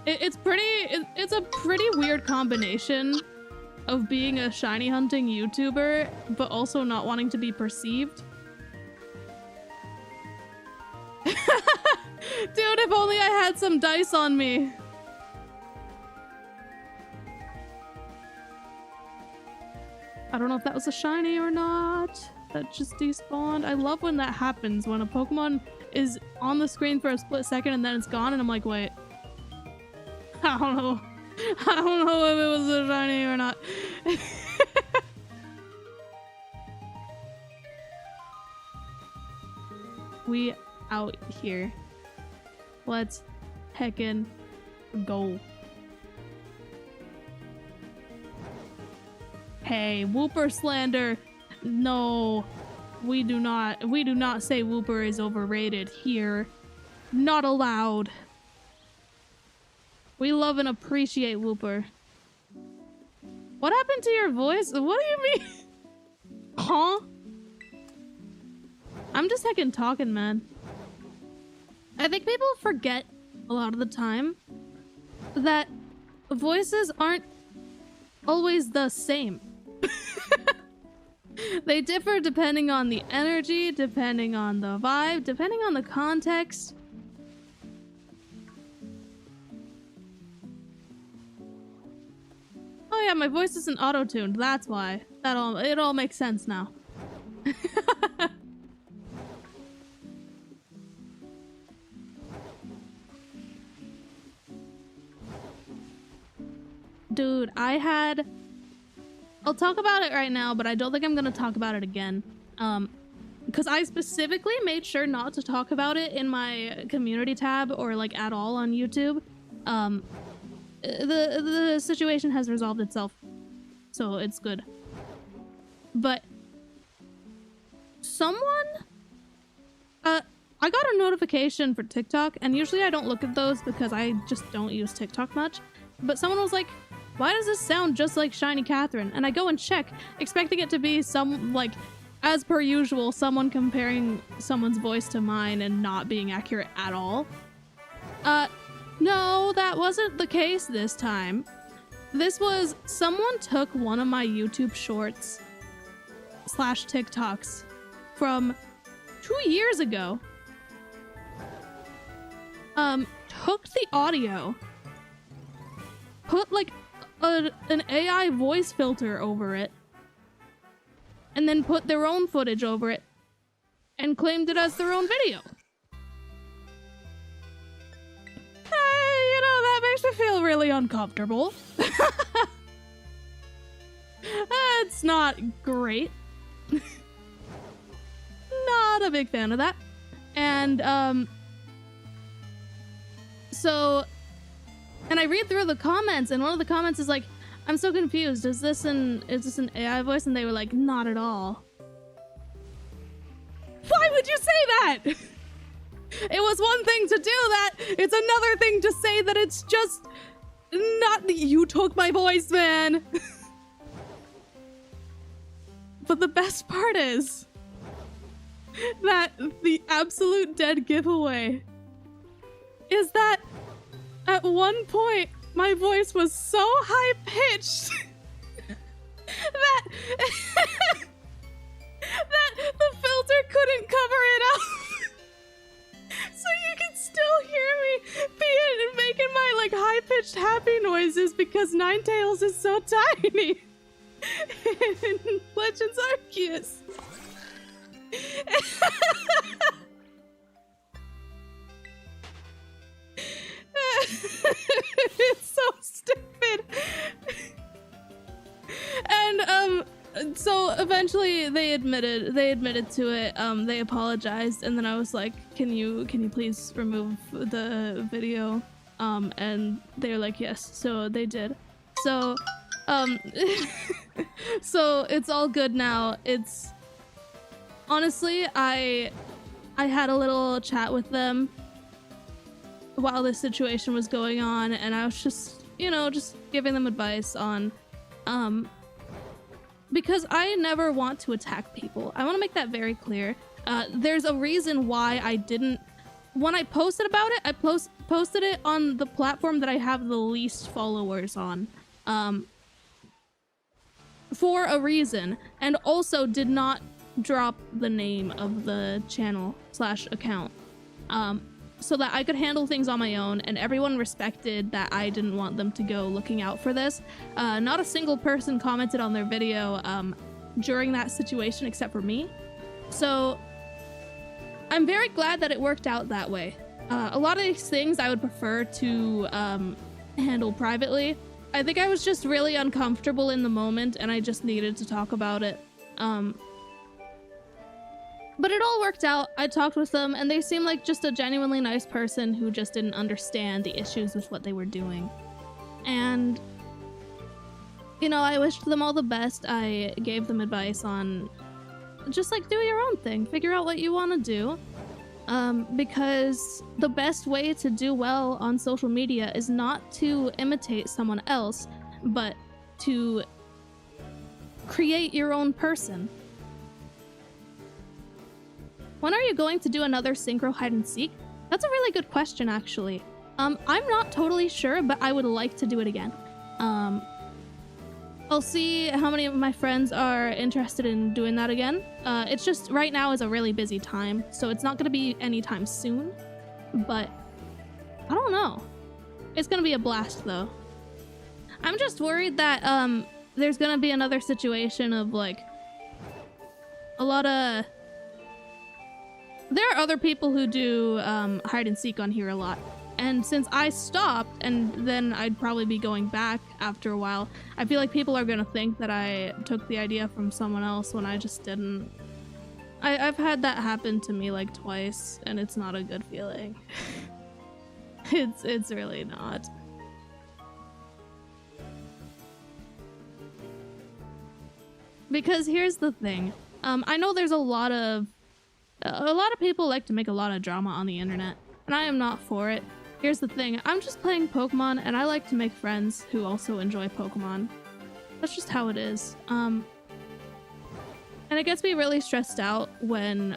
It's a pretty weird combination of being a shiny hunting YouTuber, but also not wanting to be perceived. Dude, if only I had some dice on me. I don't know if that was a shiny or not. That just despawned. I love when that happens, when a Pokemon is on the screen for a split second and then it's gone and I'm like, wait. I don't know. I don't know if it was a shiny or not. We out here. Let's heckin' go. Hey, Wooper slander. No, we do not say Wooper is overrated here. Not allowed. We love and appreciate Wooper. What happened to your voice? What do you mean? Huh? I'm just heckin' talking, man. I think people forget a lot of the time that voices aren't always the same. They differ depending on the energy, depending on the vibe, depending on the context. Oh yeah, my voice isn't auto-tuned, that's why. It all makes sense now. Dude, I'll talk about it right now, but I don't think I'm gonna talk about it again. Because I specifically made sure not to talk about it in my community tab or like at all on YouTube. The situation has resolved itself, so it's good. But I got a notification for TikTok, and usually I don't look at those because I just don't use TikTok much. But someone was like, why does this sound just like Shiny Catherine? And I go and check, expecting it to be some, like, as per usual, someone comparing someone's voice to mine and not being accurate at all. No, that wasn't the case this time. This was someone took one of my YouTube shorts / TikToks from 2 years ago. Took the audio, put like an AI voice filter over it, and then put their own footage over it and claimed it as their own video. You know, that makes me feel really uncomfortable. It's not great. Not a big fan of that. And and I read through the comments, and one of the comments is like, I'm so confused, is this an AI voice? And they were like, not at all. Why would you say that? It was one thing to do that, it's another thing to say that it's just not. You took my voice, man. But the best part is that the absolute dead giveaway is that at one point my voice was so high-pitched that that the filter couldn't cover it up. So you can still hear me making my like high-pitched happy noises because Ninetales is so tiny in Legends Arceus. It's so stupid. And so eventually they admitted to it. They apologized, and then I was like, can you please remove the video? And they were like, yes. So they did. So so it's all good now. It's honestly, I had a little chat with them while this situation was going on, and I was just, you know, just giving them advice on because I never want to attack people. I want to make that very clear. There's a reason why I didn't, when I posted about it, I posted it on the platform that I have the least followers on, for a reason, and also did not drop the name of the channel / account, so that I could handle things on my own, and everyone respected that I didn't want them to go looking out for this. Not a single person commented on their video during that situation except for me. So I'm very glad that it worked out that way. A lot of these things I would prefer to handle privately. I think I was just really uncomfortable in the moment, and I just needed to talk about it. But it all worked out. I talked with them, and they seemed like just a genuinely nice person who just didn't understand the issues with what they were doing. And you know, I wished them all the best. I gave them advice on just like do your own thing, figure out what you want to do. Because the best way to do well on social media is not to imitate someone else, but to create your own person. When are you going to do another synchro hide and seek? That's a really good question, actually. I'm not totally sure, but I would like to do it again. I'll see how many of my friends are interested in doing that again. It's just right now is a really busy time, so it's not going to be anytime soon. But I don't know. It's going to be a blast, though. I'm just worried that there's going to be another situation of like a lot of... There are other people who do hide and seek on here a lot. And since I stopped, and then I'd probably be going back after a while, I feel like people are gonna think that I took the idea from someone else when I just didn't. I've had that happen to me like twice, and it's not a good feeling. It's really not. Because here's the thing. I know there's a lot of people like to make a lot of drama on the internet, and I am not for it. Here's the thing, I'm just playing Pokemon and I like to make friends who also enjoy Pokemon. That's just how it is. And it gets me really stressed out when,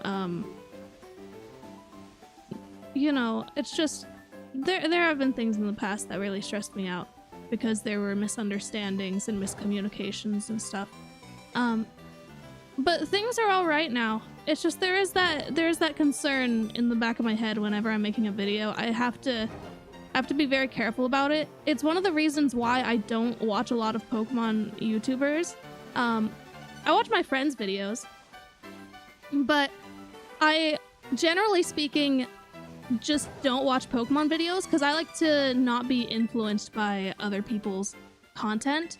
you know, it's just, there have been things in the past that really stressed me out because there were misunderstandings and miscommunications and stuff. But things are all right now. It's just there's that concern in the back of my head whenever I'm making a video. I have to be very careful about it. It's one of the reasons why I don't watch a lot of Pokemon YouTubers. I watch my friends' videos, but I, generally speaking, just don't watch Pokemon videos because I like to not be influenced by other people's content.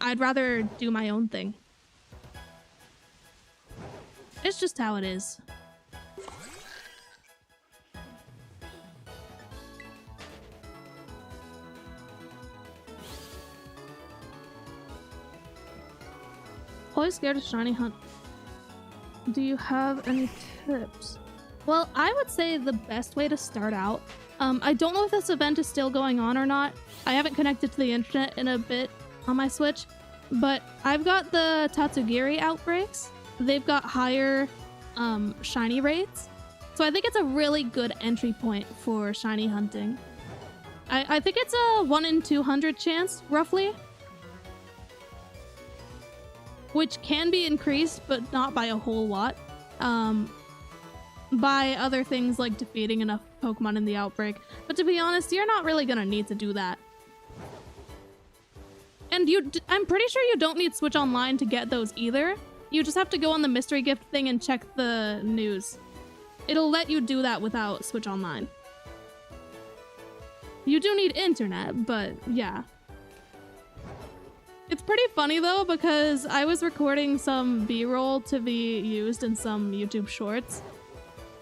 I'd rather do my own thing. It's just how it is. Always scared of shiny hunt. Do you have any tips? Well, I would say the best way to start out, I don't know if this event is still going on or not. I haven't connected to the internet in a bit on my Switch, but I've got the Tatsugiri outbreaks. They've got higher shiny rates, so I think it's a really good entry point for shiny hunting. I think it's a 1 in 200 chance, roughly, which can be increased, but not by a whole lot, by other things like defeating enough Pokemon in the outbreak. But to be honest, you're not really gonna need to do that. And I'm pretty sure you don't need Switch Online to get those either. You just have to go on the mystery gift thing and check the news. It'll let you do that without Switch Online. You do need internet, but yeah. It's pretty funny though, because I was recording some B-roll to be used in some YouTube shorts.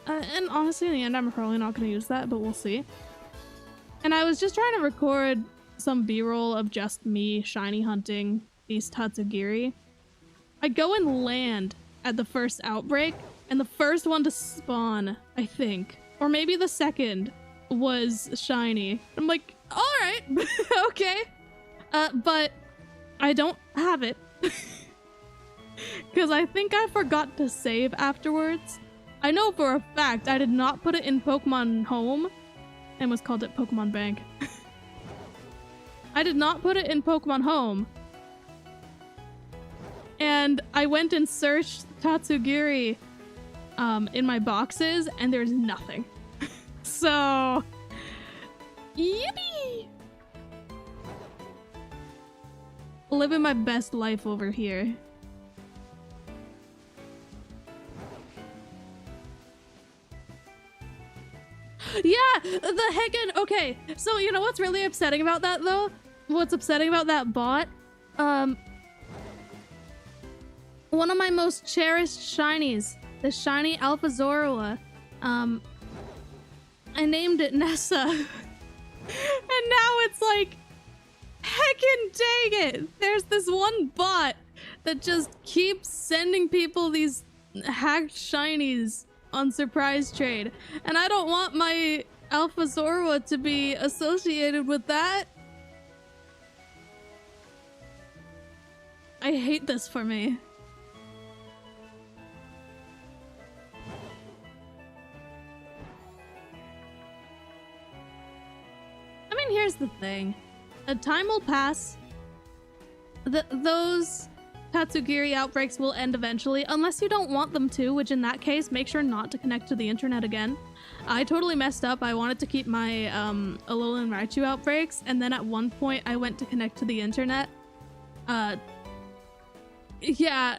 And honestly, in the end, I'm probably not going to use that, but we'll see. And I was just trying to record some B-roll of just me shiny hunting these Tatsugiri. I go and land at the first outbreak, and the first one to spawn, I think, or maybe the second, was shiny. I'm like, alright, okay. But I don't have it. Because I think I forgot to save afterwards. I know for a fact I did not put it in Pokemon Home. I almost called it Pokemon Bank. I did not put it in Pokemon Home. And I went and searched Tatsugiri in my boxes, and there's nothing. So, yippee! Living my best life over here. Yeah, the heckin', okay, so you know what's really upsetting about that though? What's upsetting about that bot? One of my most cherished shinies, the shiny Alpha Zorua, I named it Nessa. And now it's like Heckin' dang it! There's this one bot that just keeps sending people these hacked shinies on surprise trade, and I don't want my Alpha Zorua to be associated with that. I hate this for me. I mean, here's the thing. A time will pass. Those Tatsugiri outbreaks will end eventually, unless you don't want them to, which in that case, make sure not to connect to the internet again. I totally messed up. I wanted to keep my Alolan Raichu outbreaks, and then at one point I went to connect to the internet. Yeah,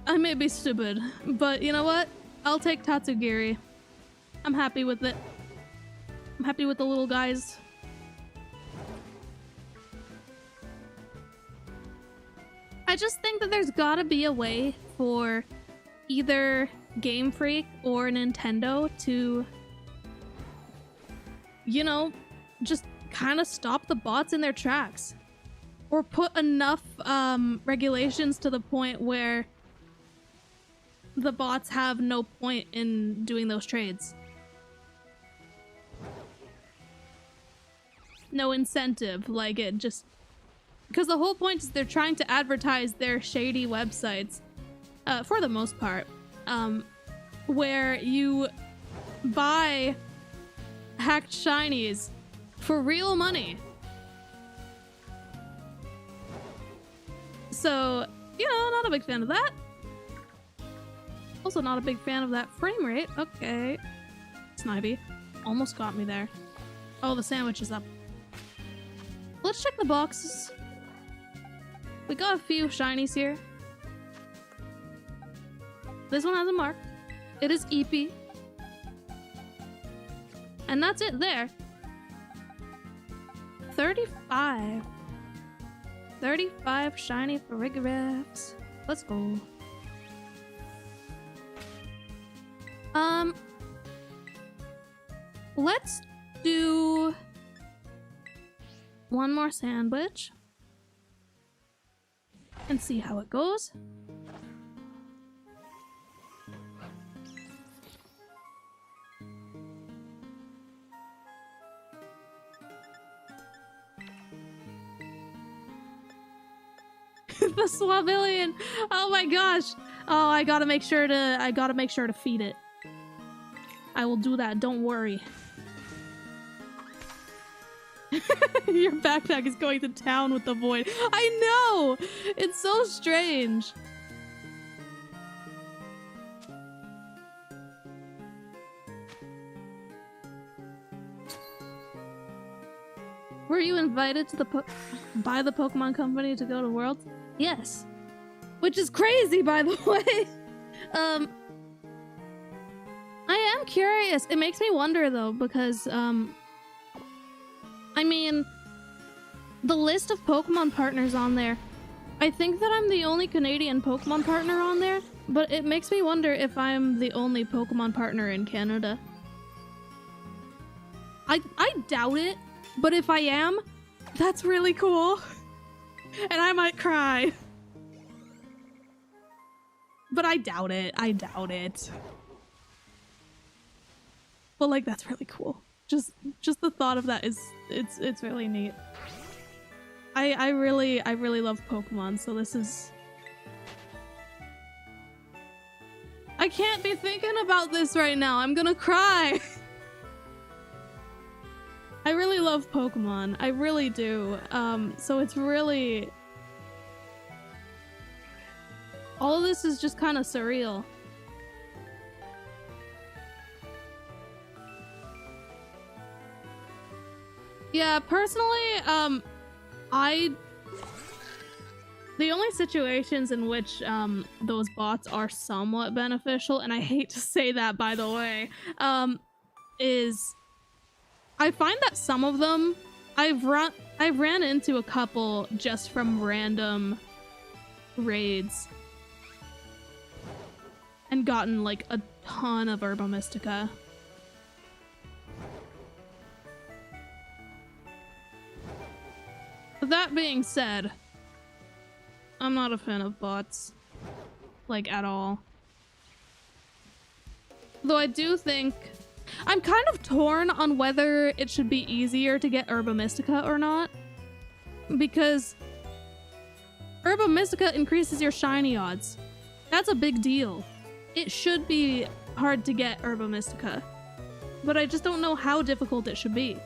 I may be stupid, but you know what? I'll take Tatsugiri. I'm happy with it. I'm happy with the little guys. I just think that there's gotta be a way for either Game Freak or Nintendo to, you know, just kind of stop the bots in their tracks. Or put enough regulations to the point where the bots have no point in doing those trades. No incentive, like it just... Because the whole point is they're trying to advertise their shady websites, for the most part, where you buy hacked shinies for real money. So, you know, not a big fan of that. Also not a big fan of that frame rate. Okay. Snivy. Almost got me there. Oh, the sandwich is up. Let's check the boxes. We got a few shinies here. This one has a mark. It is Eepee. And that's it there. 35. 35 shiny Farigirafs. Let's go. Let's do one more sandwich and see how it goes. The Swabillion. Oh my gosh. Oh, I gotta make sure to feed it. I will do that, don't worry. Your backpack is going to town with the void. I know! It's so strange. Were you invited to by the Pokemon Company to go to Worlds? Yes. Which is crazy, by the way. I am curious. It makes me wonder, though, because, I mean, the list of Pokemon partners on there, I think that I'm the only Canadian Pokemon partner on there, but it makes me wonder if I'm the only Pokemon partner in Canada. I doubt it, but if I am, that's really cool. And I might cry. But I doubt it. I doubt it. But like, that's really cool. Just the thought of that is it's really neat. I really love Pokemon, so this is... I can't be thinking about this right now. I'm gonna cry. I really love Pokemon. I really do. So it's really... all of this is just kind of surreal. Yeah, personally, the only situations in which those bots are somewhat beneficial, and I hate to say that, by the way, is I find that some of them I've ran into a couple just from random raids and gotten like a ton of Herba Mystica. That being said, I'm not a fan of bots. Like, at all. Though I do think... I'm kind of torn on whether it should be easier to get Herba Mystica or not. Because Herba Mystica increases your shiny odds. That's a big deal. It should be hard to get Herba Mystica. But I just don't know how difficult it should be.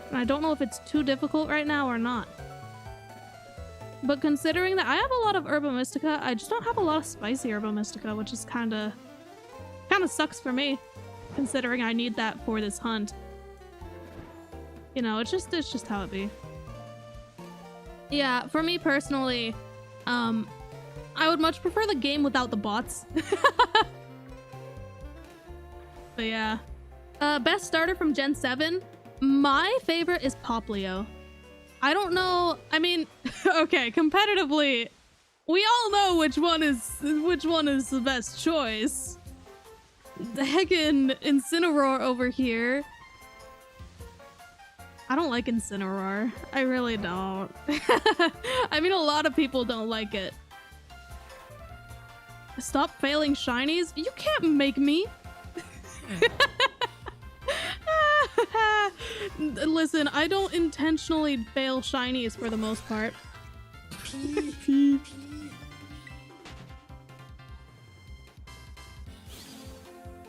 And I don't know if it's too difficult right now or not. But considering that I have a lot of Herba Mystica, I just don't have a lot of spicy Herba Mystica, which is kinda sucks for me, considering I need that for this hunt. You know, it's just how it be. Yeah, for me personally, I would much prefer the game without the bots. But yeah. Best starter from Gen 7? My favorite is Poplio. I don't know, I mean, okay, competitively, we all know which one is the best choice. The heckin' Incineroar over here. I don't like Incineroar. I really don't. I mean, a lot of people don't like it. Stop failing shinies? You can't make me. Listen, I don't intentionally fail shinies for the most part.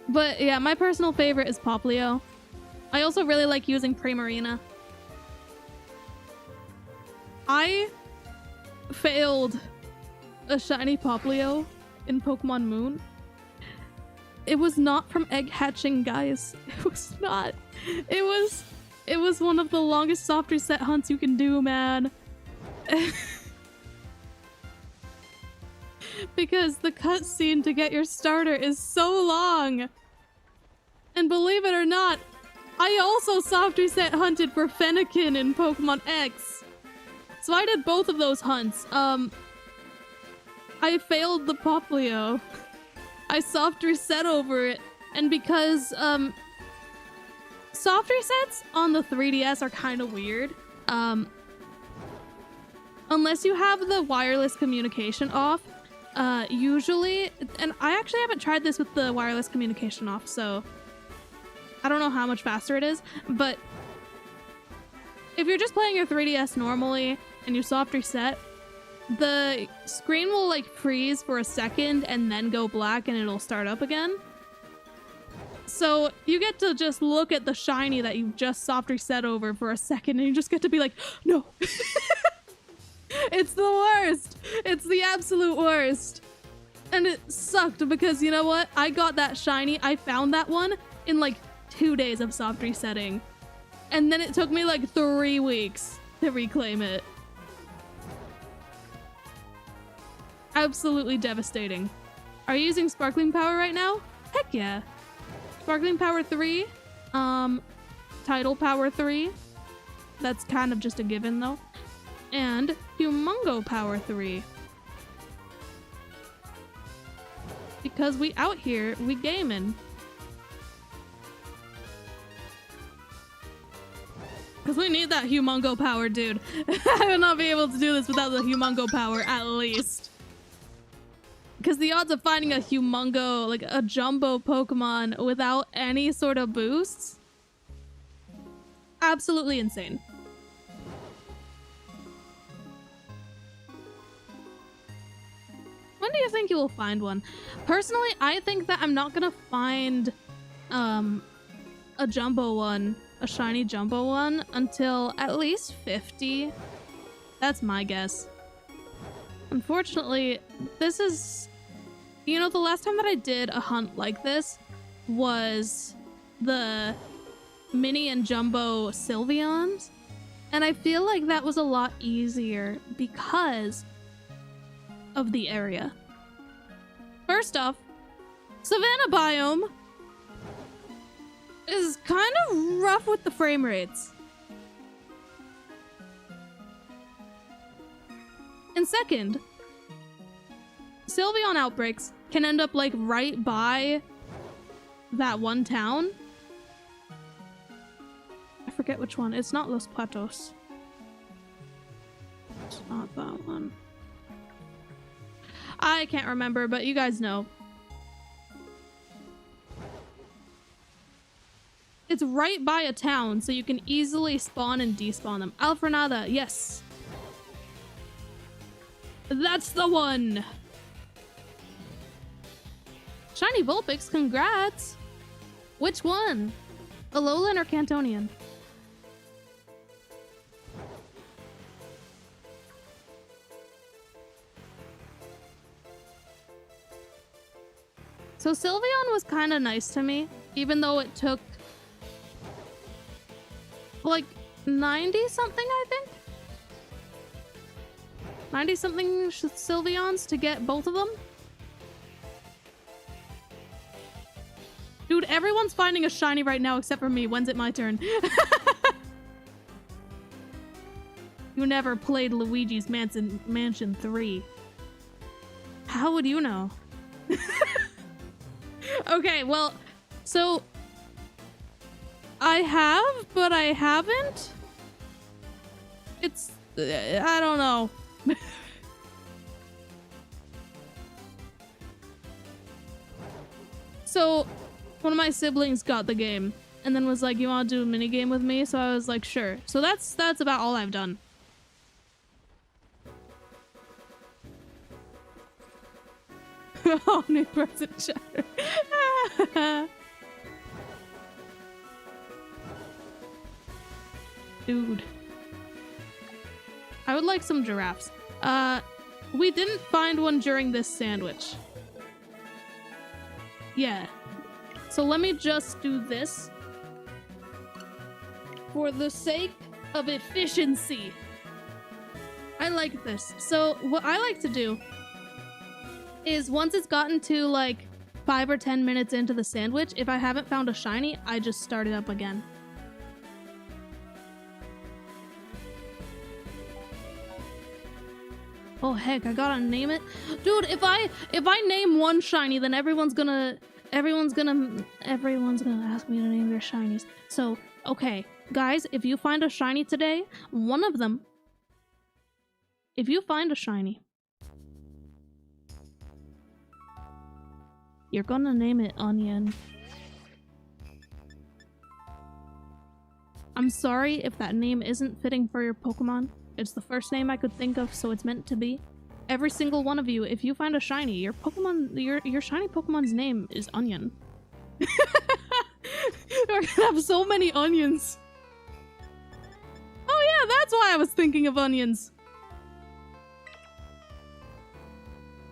But yeah, my personal favorite is Poplio. I also really like using Primarina. I failed a shiny Poplio in Pokemon Moon. It was not from egg hatching, guys. It was not. It was one of the longest soft reset hunts you can do, man. Because the cutscene to get your starter is so long. And believe it or not, I also soft reset hunted for Fennekin in Pokemon X. So I did both of those hunts. I failed the Poplio. I soft reset over it, and because soft resets on the 3DS are kind of weird. Unless you have the wireless communication off, usually, and I actually haven't tried this with the wireless communication off, so I don't know how much faster it is, but if you're just playing your 3DS normally and you soft reset, the screen will like freeze for a second and then go black and it'll start up again. So you get to just look at the shiny that you just soft reset over for a second and you just get to be like, no. It's the worst. It's the absolute worst. And it sucked because you know what? I got that shiny. I found that one in like 2 days of soft resetting. And then it took me like 3 weeks to reclaim it. Absolutely devastating. Are you using Sparkling Power right now? Heck yeah. Sparkling Power 3. Tidal Power 3. That's kind of just a given though. And Humongo Power 3. Because we out here, we gaming. Because we need that Humongo Power, dude. I would not be able to do this without the Humongo Power, at least. Because the odds of finding a Humongo, like a jumbo Pokemon without any sort of boosts, absolutely insane. When do you think you will find one? Personally, I think that I'm not gonna find a jumbo one, a shiny jumbo one, until at least 50. That's my guess. Unfortunately, this is... You know, the last time that I did a hunt like this was the mini and jumbo Sylveons, and I feel like that was a lot easier because of the area. First off, Savannah biome is kind of rough with the frame rates. And second, Sylveon outbreaks can end up like right by that one town. I forget which one. It's not Los Patos. It's not that one. I can't remember, but you guys know. It's right by a town, so you can easily spawn and despawn them. Alfrenada, yes. That's the one! Shiny Vulpix, congrats! Which one? Alolan or Cantonian? So Sylveon was kind of nice to me, even though it took like 90 something, I think. 90 something Sylveons to get both of them. Dude, everyone's finding a shiny right now except for me. When's it my turn? You never played Luigi's Mansion 3. How would you know? Okay, well, so I have, but I haven't. It's, I don't know. So one of my siblings got the game and then was like, you want to do a mini game with me? So I was like, sure. So that's about all I've done. Oh, new present chatter. Dude. I would like some giraffes. We didn't find one during this sandwich. Yeah. So let me just do this. For the sake of efficiency. I like this. So what I like to do is once it's gotten to like 5 or 10 minutes into the sandwich, if I haven't found a shiny, I just start it up again. Oh heck, I gotta name it. Dude, if I name one shiny, then everyone's gonna ask me to name their shinies. So, okay, guys, if you find a shiny today, one of them, if you find a shiny, you're gonna name it Onion. I'm sorry if that name isn't fitting for your Pokemon. It's the first name I could think of, so it's meant to be. Every single one of you, if you find a shiny, your Pokemon, your shiny Pokemon's name is Onion. We're gonna have so many onions. Oh yeah, that's why I was thinking of onions.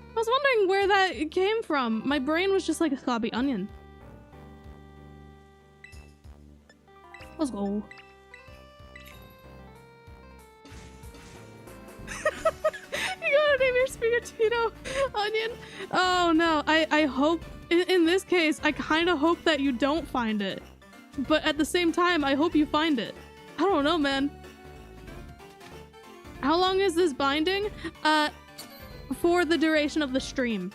I was wondering where that came from. My brain was just like, it's gotta be onion. Let's go. You gotta name your Spirito Onion. Oh no, I hope, in this case, I kind of hope that you don't find it. But at the same time, I hope you find it. I don't know, man. How long is this binding? For the duration of the stream.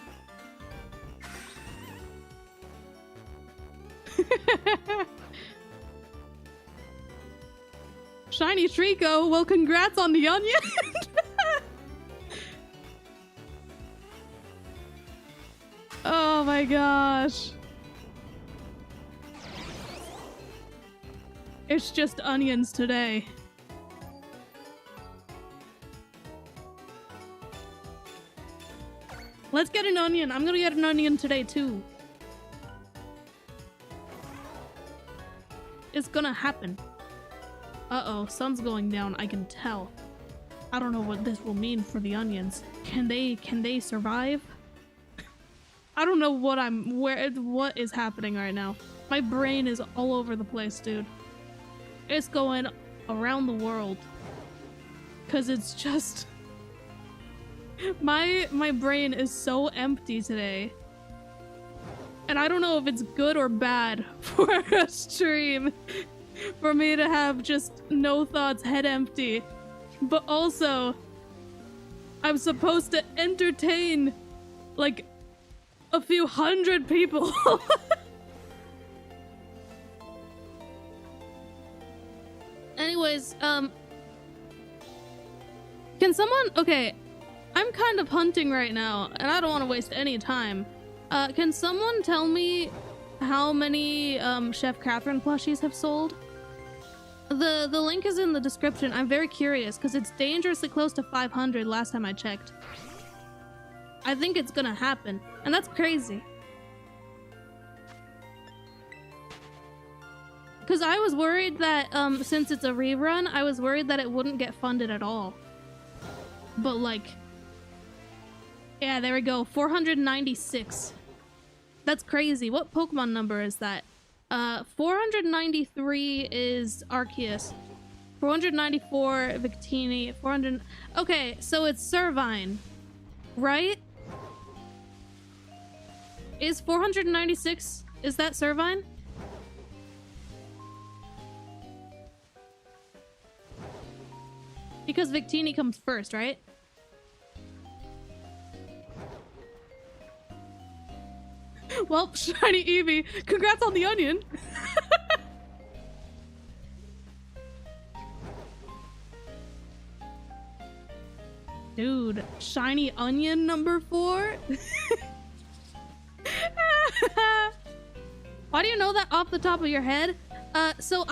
Shiny Trico, well congrats on the onion! Oh my gosh. It's just onions today. Let's get an onion. I'm gonna get an onion today too. It's gonna happen. Uh-oh, sun's going down, I can tell. I don't know what this will mean for the onions. Can they survive? I don't know what is happening right now. My brain is all over the place, dude. It's going around the world. 'Cause it's just... My brain is so empty today. And I don't know if it's good or bad for a stream. For me to have just no thoughts, head empty. But also, I'm supposed to entertain like a few hundred people. Anyways, Can someone... Okay, I'm kind of hunting right now, and I don't want to waste any time. Can someone tell me how many Chef Catherine plushies have sold? The link is in the description. I'm very curious, because it's dangerously close to 500 last time I checked. I think it's gonna happen, and that's crazy. Because I was worried that, since it's a rerun, I was worried that it wouldn't get funded at all. But, like... Yeah, there we go. 496. That's crazy. What Pokemon number is that? 493 is Arceus. 494 Victini. 400... Okay, so it's Sylveon. Right? Is 496... Is that Sylveon? Because Victini comes first, right? Well, shiny Eevee, congrats on the onion! Dude, shiny onion number 4? Why do you know that off the top of your head? So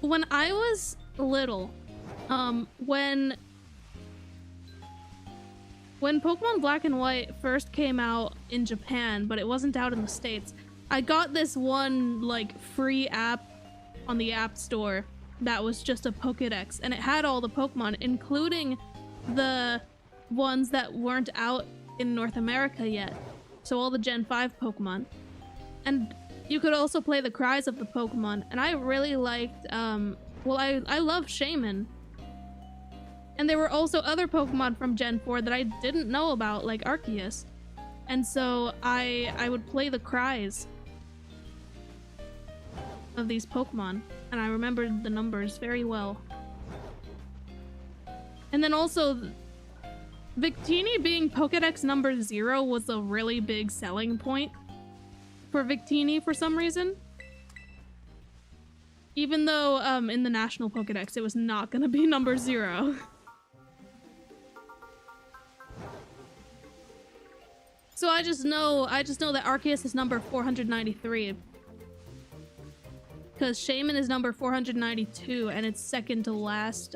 when I was little, when Pokemon Black and White first came out in Japan, but it wasn't out in the States, I got this one, like, free app on the App Store that was just a Pokedex, and it had all the Pokemon, including the ones that weren't out in North America yet. So all the Gen 5 Pokemon. And you could also play the cries of the Pokemon, and I really liked, well, I love Shaman. And there were also other Pokemon from Gen 4 that I didn't know about, like Arceus. And so I would play the cries of these Pokemon, and I remembered the numbers very well. And then also, Victini being Pokedex number 0 was a really big selling point for Victini for some reason. Even though in the National Pokedex it was not gonna be number 0. So I just know that Arceus is number 493. Because Shaman is number 492, and it's second to last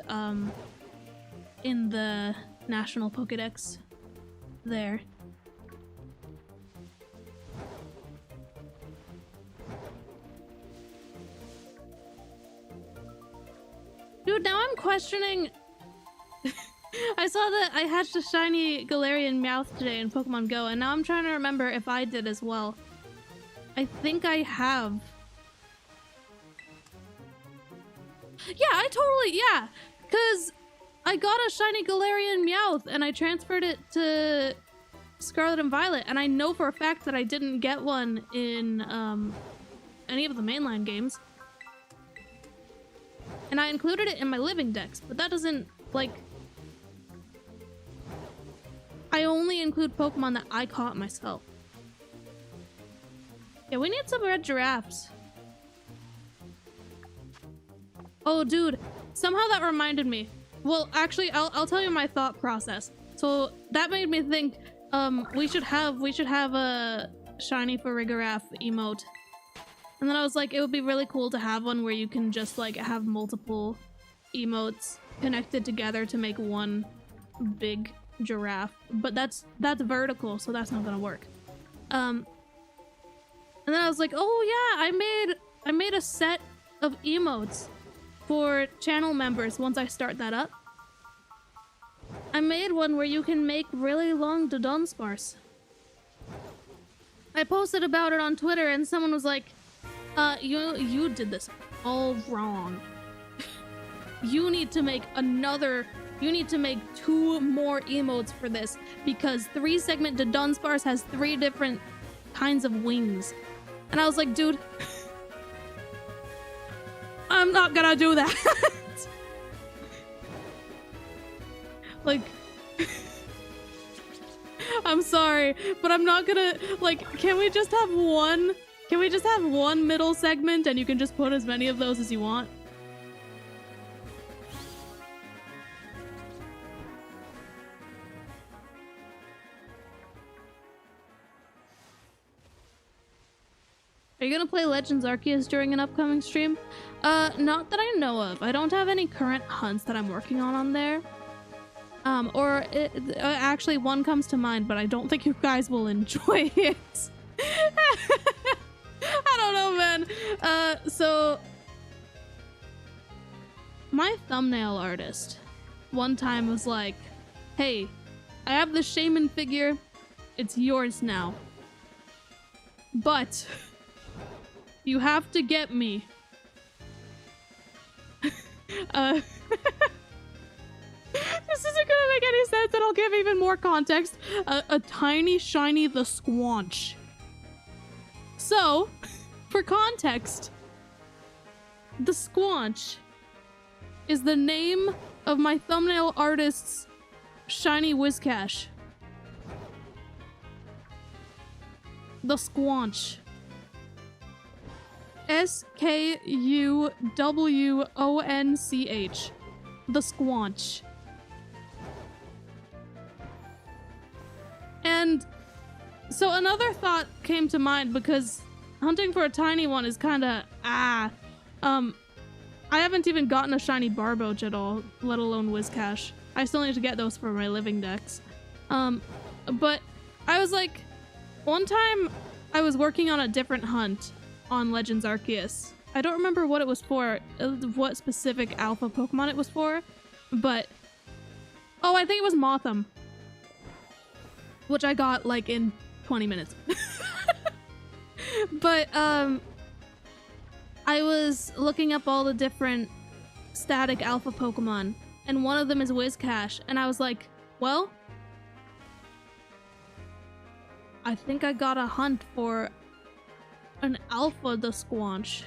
in the National Pokedex there. Dude, now I'm questioning... I saw that I hatched a shiny Galarian Meowth today in Pokemon Go, and now I'm trying to remember if I did as well. I think I have. Yeah, yeah! Because I got a shiny Galarian Meowth, and I transferred it to Scarlet and Violet, and I know for a fact that I didn't get one in any of the mainline games. And I included it in my living dex, but that doesn't, like... I only include Pokemon that I caught myself. Yeah, we need some red giraffes. Oh, dude, somehow that reminded me. Well, actually, I'll tell you my thought process. So that made me think, we should have a shiny Farigiraf emote. And then I was like, it would be really cool to have one where you can just like have multiple emotes connected together to make one big giraffe. But that's vertical, so that's not gonna work. And then I was like, oh yeah, I made a set of emotes for channel members once I start that up. I made one where you can make really long Dunsparce. I posted about it on Twitter and someone was like, you did this all wrong. You need to make 2 more emotes for this because 3-segment Dunsparce has 3 different kinds of wings. And I was like, dude, I'm not gonna do that. Like, I'm sorry, but I'm not gonna, like, can we just have one middle segment and you can just put as many of those as you want? Are you gonna play Legends Arceus during an upcoming stream? Not that I know of. I don't have any current hunts that I'm working on there. Actually one comes to mind, but I don't think you guys will enjoy it. I don't know, man. So my thumbnail artist one time was like, hey, I have the shaman figure. It's yours now. But you have to get me this isn't gonna make any sense, and I'll give even more context. A tiny shiny the Squanch. So, for context, the Squanch is the name of my thumbnail artist's shiny Whiscash. The Squanch. SKUWONCH. The Squanch. And so another thought came to mind, because hunting for a tiny one is kinda I haven't even gotten a shiny Barboach at all, let alone Whiscash. I still need to get those for my living decks. But I was like, one time I was working on a different hunt on Legends Arceus. I don't remember what it was for, what specific alpha Pokemon it was for, but oh, I think it was Motham, which I got like in 20 minutes. But I was looking up all the different static alpha Pokemon, and one of them is Whiscash, and I was like, well, I think I got a hunt for an alpha the Squanch.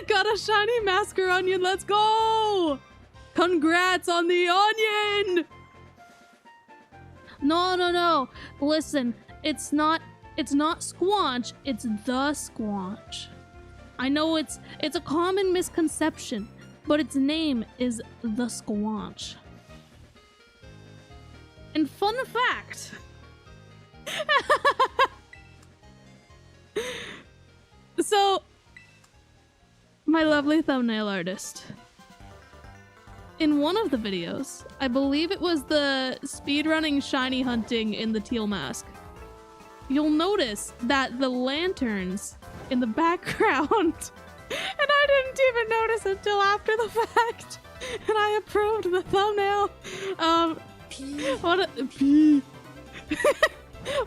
Got a shiny Masker Onion, let's go! Congrats on the onion! No. Listen, it's not Squanch, it's the Squanch. I know it's a common misconception, but its name is the Squanch. And fun fact, so my lovely thumbnail artist, in one of the videos, I believe it was the speedrunning shiny hunting in the teal mask, you'll notice that the lanterns in the background, and I didn't even notice until after the fact, and I approved the thumbnail.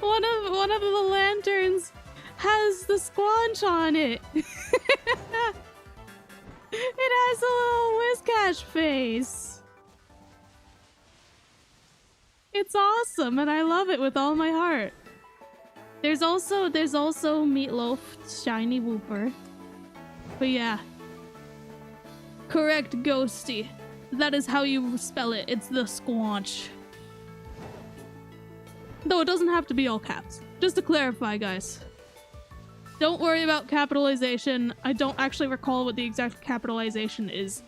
One of the lanterns has the Squanch on it. It has a little Whiscash face. It's awesome, and I love it with all my heart. There's also Meatloaf's shiny Wooper. But yeah. Correct, Ghosty. That is how you spell it. It's the Squanch. Though it doesn't have to be all caps. Just to clarify, guys. Don't worry about capitalization. I don't actually recall what the exact capitalization is.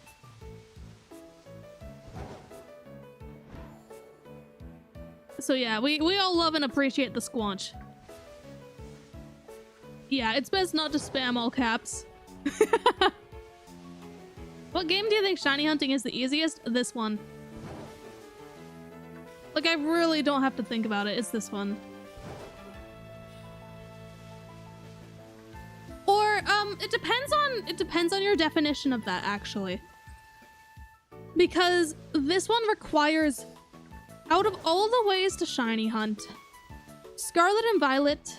So yeah, we all love and appreciate the Squanch. Yeah, it's best not to spam all caps. What game do you think shiny hunting is the easiest? This one. Like, I really don't have to think about it. It's this one. Or, it depends on your definition of that, actually. Because this one requires, out of all the ways to shiny hunt, Scarlet and Violet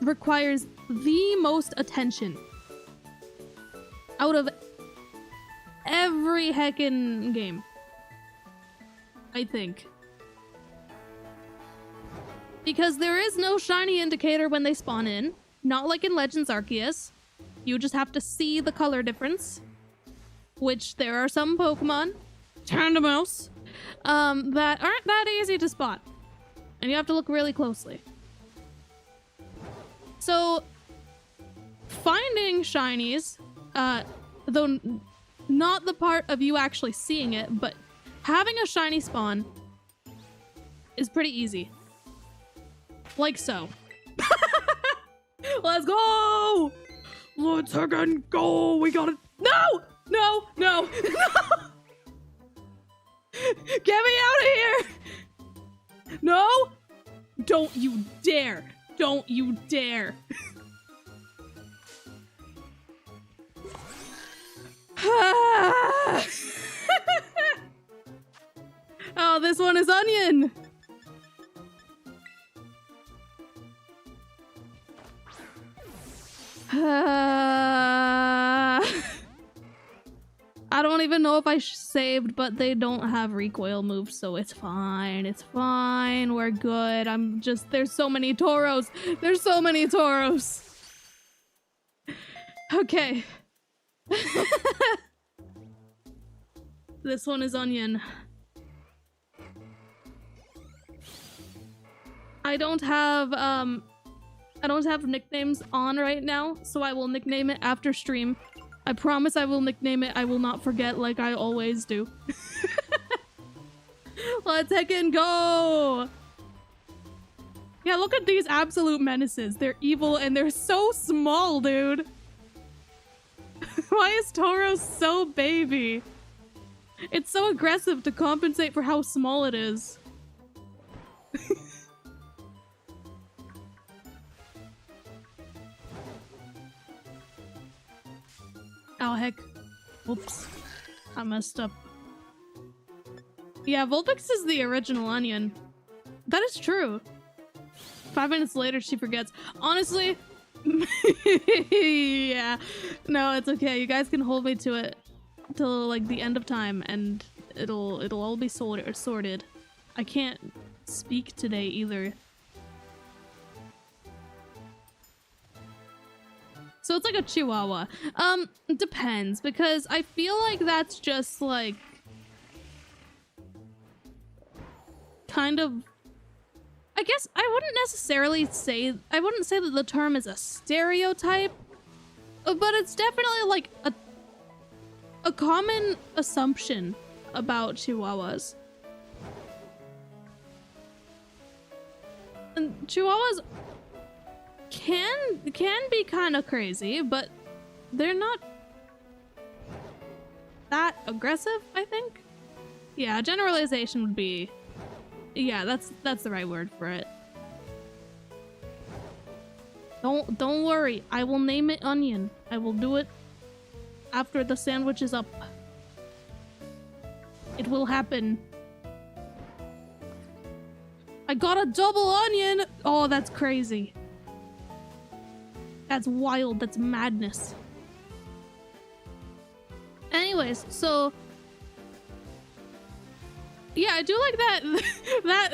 requires the most attention out of every heckin' game, I think. Because there is no shiny indicator when they spawn in, not like in Legends Arceus. You just have to see the color difference, which there are some Pokemon, Tandemos, that aren't that easy to spot, and you have to look really closely. So, finding shinies, though not the part of you actually seeing it, but having a shiny spawn is pretty easy. Like so. Let's go! Let's again go! We got it! No! No! No! No! Get me out of here! No! Don't you dare! Don't you dare! Oh, this one is onion! I don't even know if I saved, but they don't have recoil moves, so it's fine. It's fine. We're good. There's so many Tauros. There's so many Tauros. Okay. This one is onion. I don't have nicknames on right now, so I will nickname it after stream. I promise I will nickname it. I will not forget like I always do. Let's heckin' go! Yeah, look at these absolute menaces. They're evil and they're so small, dude. Why is Tauros so baby? It's so aggressive to compensate for how small it is. Oh heck. Oops. I messed up. Yeah, Vulpix is the original onion. That is true. 5 minutes later, she forgets. Honestly, yeah. No, it's okay. You guys can hold me to it till like the end of time, and it'll all be sorted. I can't speak today either. So it's like a Chihuahua. Depends, because I feel like that's just like kind of, I guess I wouldn't say that the term is a stereotype, but it's definitely like a common assumption about Chihuahuas. And Chihuahuas can be kind of crazy, but they're not that aggressive, I think. Yeah, generalization would be, yeah, that's the right word for it. Don't worry, I will name it onion. I will do it after the sandwich is up. It will happen. I got a double onion! Oh, that's crazy. That's wild. That's madness. Anyways, so yeah, I do like that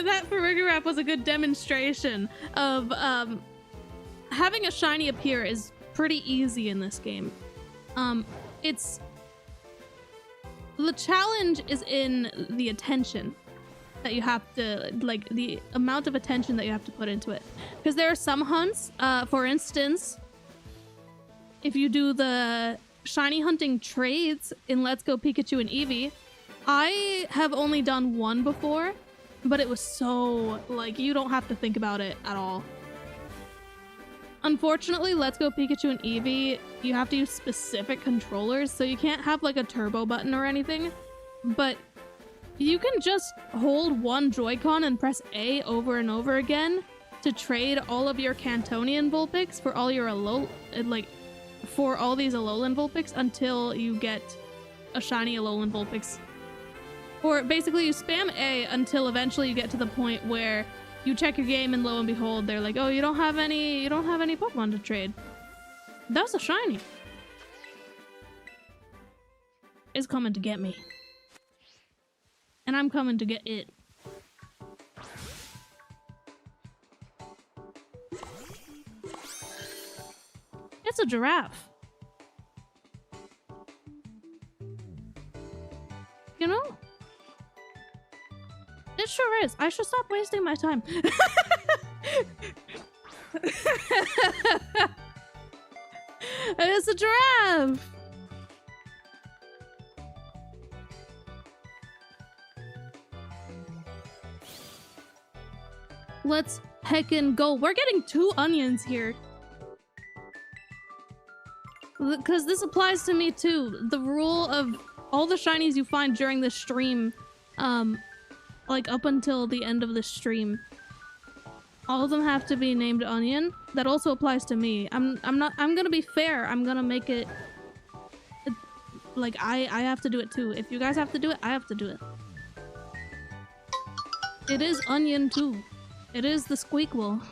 that Farigiraf was a good demonstration of having a shiny appear is pretty easy in this game. It's the challenge is in the attention that you have to, like, the amount of attention that you have to put into it, because there are some hunts, for instance, if you do the shiny hunting trades in Let's Go Pikachu and Eevee, I have only done one before, but it was so, like, you don't have to think about it at all. Unfortunately, Let's Go Pikachu and Eevee, you have to use specific controllers, so you can't have like a turbo button or anything, but you can just hold one Joy-Con and press A over and over again to trade all of your Cantonian Vulpix for all your for all these Alolan Vulpix until you get a shiny Alolan Vulpix. Or basically you spam A until eventually you get to the point where you check your game and lo and behold, they're like, oh, you don't have any Pokemon to trade. That's a shiny. It's coming to get me. And I'm coming to get it. It's a giraffe. You know? It sure is. I should stop wasting my time. It's a giraffe! Let's heckin' go. We're getting 2 onions here. Because this applies to me too. The rule of all the shinies you find during the stream, like up until the end of the stream, all of them have to be named Onion. That also applies to me. I'm gonna be fair. I'm gonna make it like I have to do it too. If you guys have to do it, I have to do it. It is Onion too. It is the Squeakquel.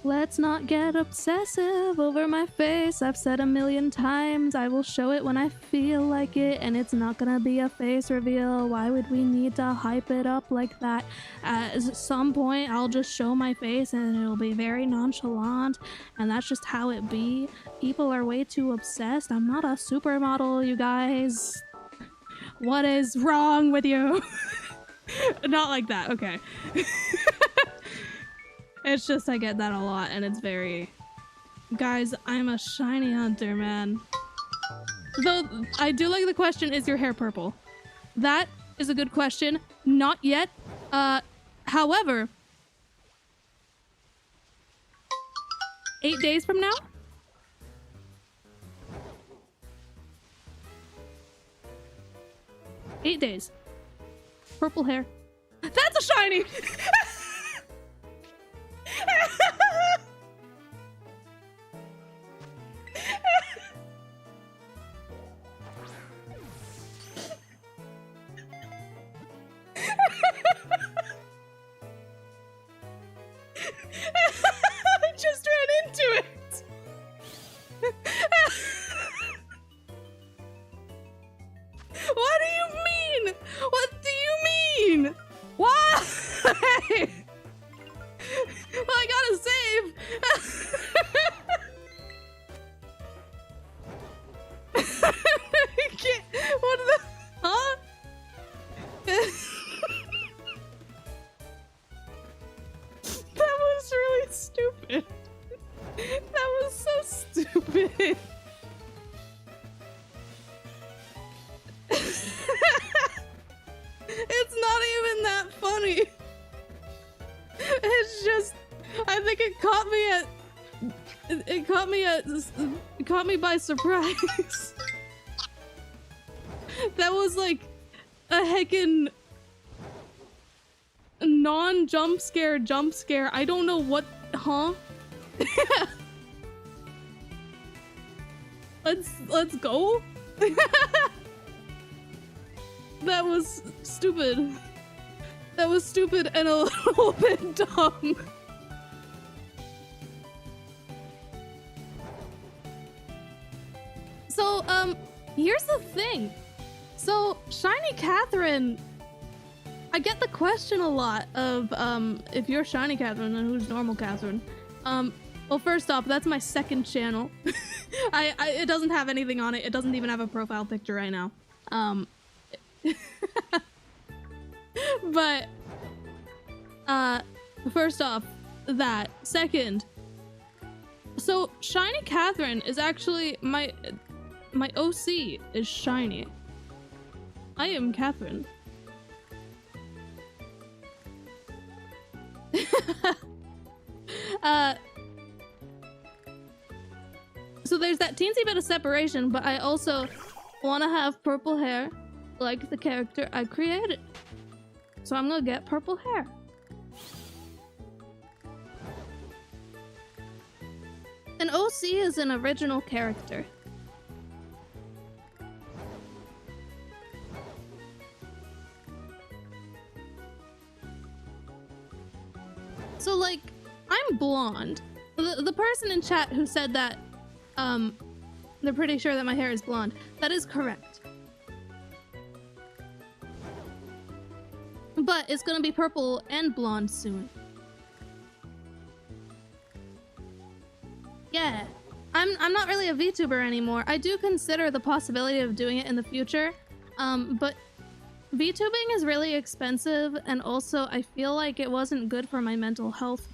Let's not get obsessive over my face. I've said a million times I will show it when I feel like it, and it's not gonna be a face reveal. Why would we need to hype it up like that? At some point I'll just show my face and it'll be very nonchalant, and that's just how it be. People are way too obsessed. I'm not a supermodel, you guys. What is wrong with you? Not like that, okay. It's just I get that a lot, and it's very... Guys, I'm a shiny hunter, man. Though, I do like the question, is your hair purple? That is a good question. Not yet. However... 8 days from now? Eight days. Purple hair. That's a shiny! I just ran into it. What do you mean? What do you mean? Why? Well, I gotta save. I can't. What the? Huh? That was really stupid. That was so stupid. It's not even that funny. It's just, I think it caught me by surprise. That was like a heckin' non-jump scare jump scare. I don't know what, huh? Let's go. That was stupid. That was stupid and a little bit dumb. So, here's the thing. So, Shiny Catherine, I get the question a lot of, if you're Shiny Catherine, then who's normal Catherine? Well, first off, that's my second channel. It doesn't have anything on it. It doesn't even have a profile picture right now. But, first off, that. Second, so Shiny Catherine is actually my OC is Shiny. I am Catherine. So there's that teensy bit of separation, but I also want to have purple hair like the character I created. So I'm gonna get purple hair. An OC is an original character. So, like, I'm blonde. The person in chat who said that, they're pretty sure that my hair is blonde. That is correct. But it's gonna be purple and blonde soon. Yeah. I'm not really a VTuber anymore. I do consider the possibility of doing it in the future, but VTubing is really expensive, and also I feel like it wasn't good for my mental health.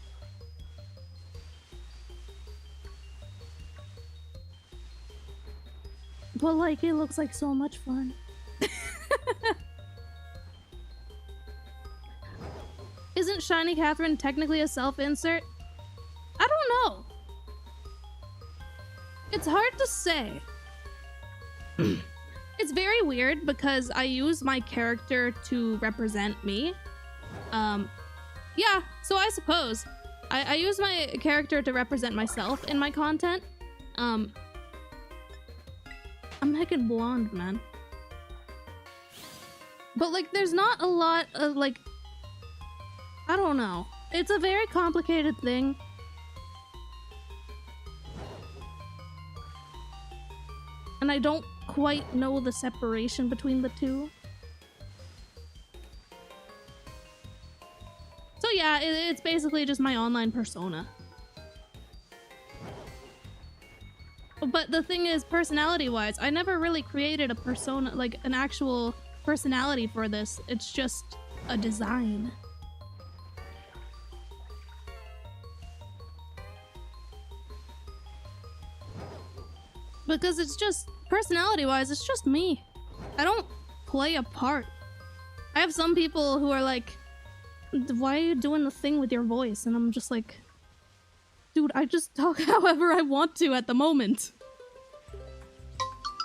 But like, it looks like so much fun. Isn't Shiny Catherine technically a self-insert? I don't know. It's hard to say. It's very weird because I use my character to represent me. Yeah, so I suppose. I use my character to represent myself in my content. I'm heckin' blonde, man. But, like, there's not a lot of, like... I don't know. It's a very complicated thing. And I don't quite know the separation between the two. So yeah, it's basically just my online persona. But the thing is, personality-wise, I never really created a persona, like an actual personality for this. It's just a design. Because it's just, personality-wise, it's just me. I don't play a part. I have some people who are like, why are you doing the thing with your voice? And I'm just like, dude, I just talk however I want to at the moment.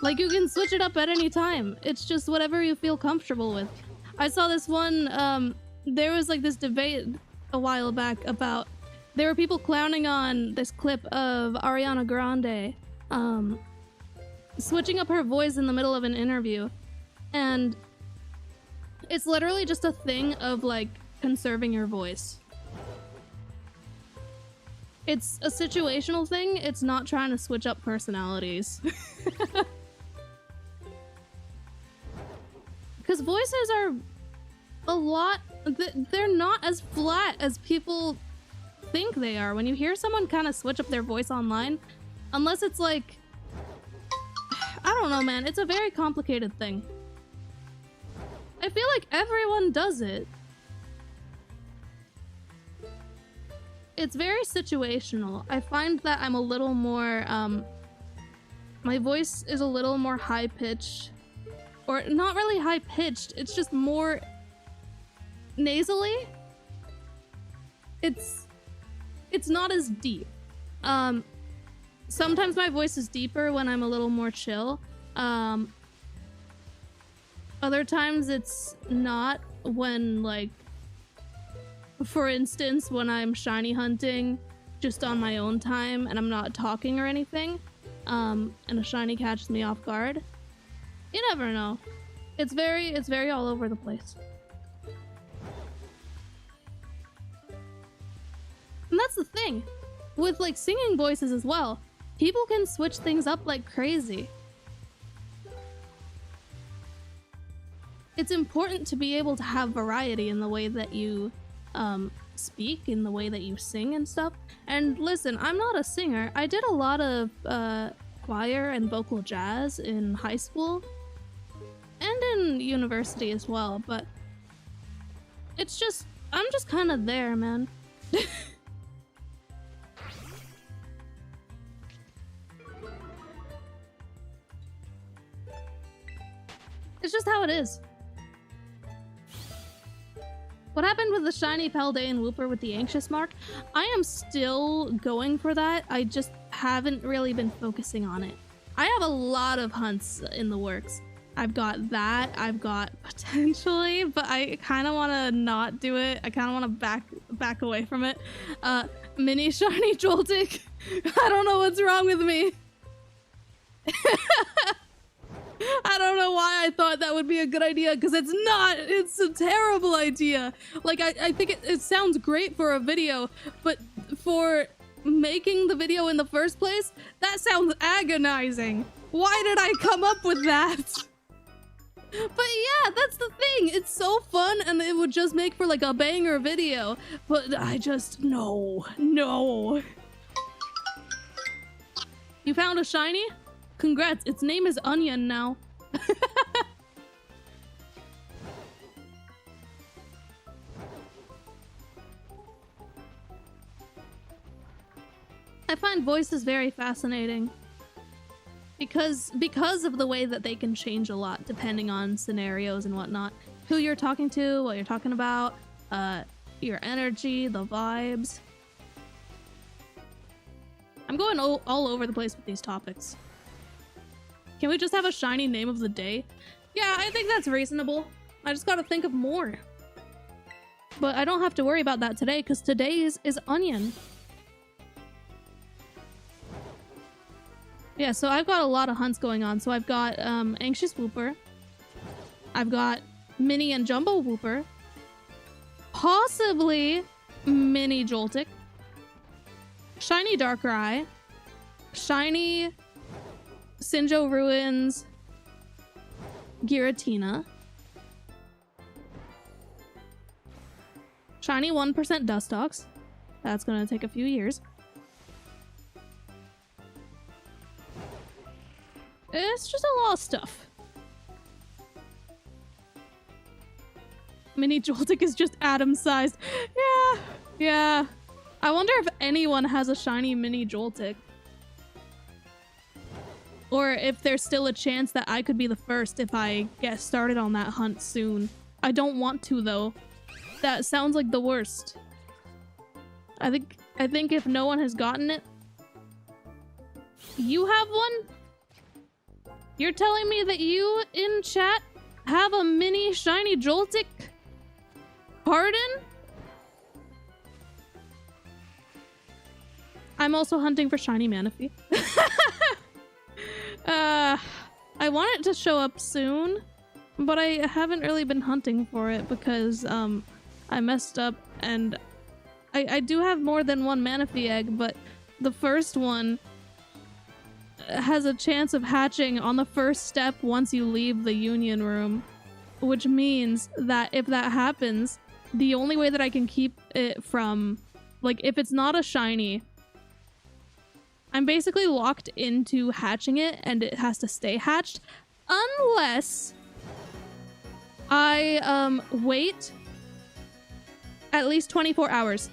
Like, you can switch it up at any time. It's just whatever you feel comfortable with. I saw this one, there was like this debate a while back about, there were people clowning on this clip of Ariana Grande, switching up her voice in the middle of an interview. And it's literally just a thing of like conserving your voice. It's a situational thing. It's not trying to switch up personalities. Because voices are a lot... they're not as flat as people think they are. When you hear someone kind of switch up their voice online, unless it's like... I don't know, man. It's a very complicated thing. I feel like everyone does it. It's very situational. I find that I'm a little more, my voice is a little more high-pitched. Or not really high-pitched, it's just more nasally. It's not as deep. Sometimes my voice is deeper when I'm a little more chill. Other times it's not, when, like, for instance, when I'm shiny hunting just on my own time and I'm not talking or anything, and a shiny catches me off guard. You never know. It's very all over the place. And that's the thing with like singing voices as well. People can switch things up like crazy. It's important to be able to have variety in the way that you speak, in the way that you sing and stuff. And listen, I'm not a singer. I did a lot of choir and vocal jazz in high school and in university as well, but it's just, I'm just kind of there, man. It's just how it is. What happened with the shiny Paldean Wooper with the anxious mark? I am still going for that. I just haven't really been focusing on it. I have a lot of hunts in the works. I've got that. I've got potentially, but I kind of want to not do it. I kind of want to back away from it. Mini shiny Joltik. I don't know what's wrong with me. I don't know why I thought that would be a good idea, because it's not. It's a terrible idea. Like, I think it sounds great for a video, but for making the video in the first place, that sounds agonizing. Why did I come up with that? But yeah, that's the thing. It's so fun, and it would just make for like a banger video. But I just, no. You found a shiny? Congrats, its name is Onion now. I find voices very fascinating. Because of the way that they can change a lot depending on scenarios and whatnot. Who you're talking to, what you're talking about, your energy, the vibes. I'm going all over the place with these topics. Can we just have a shiny name of the day? Yeah, I think that's reasonable. I just gotta think of more. But I don't have to worry about that today, because today is Onion. Yeah, so I've got a lot of hunts going on. So I've got Anxious Wooper. I've got Mini and Jumbo Wooper. Possibly Mini Joltik. Shiny Darkrai. Shiny Sinjoh Ruins. Giratina. Shiny 1% Dustox. That's gonna take a few years. It's just a lot of stuff. Mini Joltik is just atom-sized. Yeah. I wonder if anyone has a shiny Mini Joltik. Or if there's still a chance that I could be the first if I get started on that hunt soon. I don't want to, though. That sounds like the worst. I think if no one has gotten it... You have one? You're telling me that you, in chat, have a mini shiny Joltik? Pardon? I'm also hunting for shiny Manaphy. I want it to show up soon, but I haven't really been hunting for it because, I messed up, and I do have more than one Manaphy egg, but the first one has a chance of hatching on the first step once you leave the union room, which means that if that happens, the only way that I can keep it from, like, if it's not a shiny, I'm basically locked into hatching it and it has to stay hatched unless I wait at least 24 hours.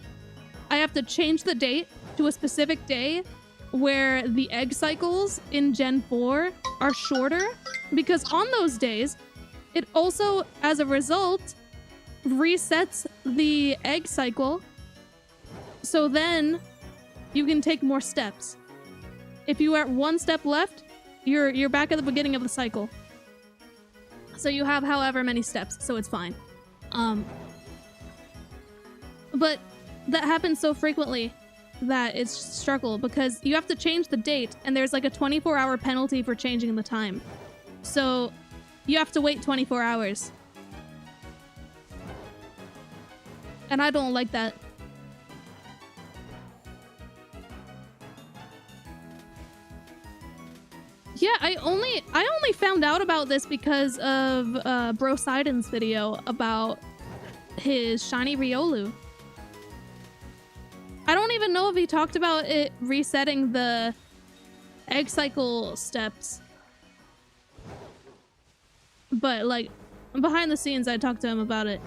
I have to change the date to a specific day where the egg cycles in Gen 4 are shorter, because on those days, it also, as a result, resets the egg cycle, so then you can take more steps. If you are one step left, you're back at the beginning of the cycle. So you have however many steps, so it's fine. But that happens so frequently that it's a struggle, because you have to change the date, and there's like a 24-hour penalty for changing the time. So you have to wait 24 hours. And I don't like that. Yeah, I only found out about this because of Bro Sidon's video about his shiny Riolu. I don't even know if he talked about it resetting the egg cycle steps. But, like, behind the scenes, I talked to him about it.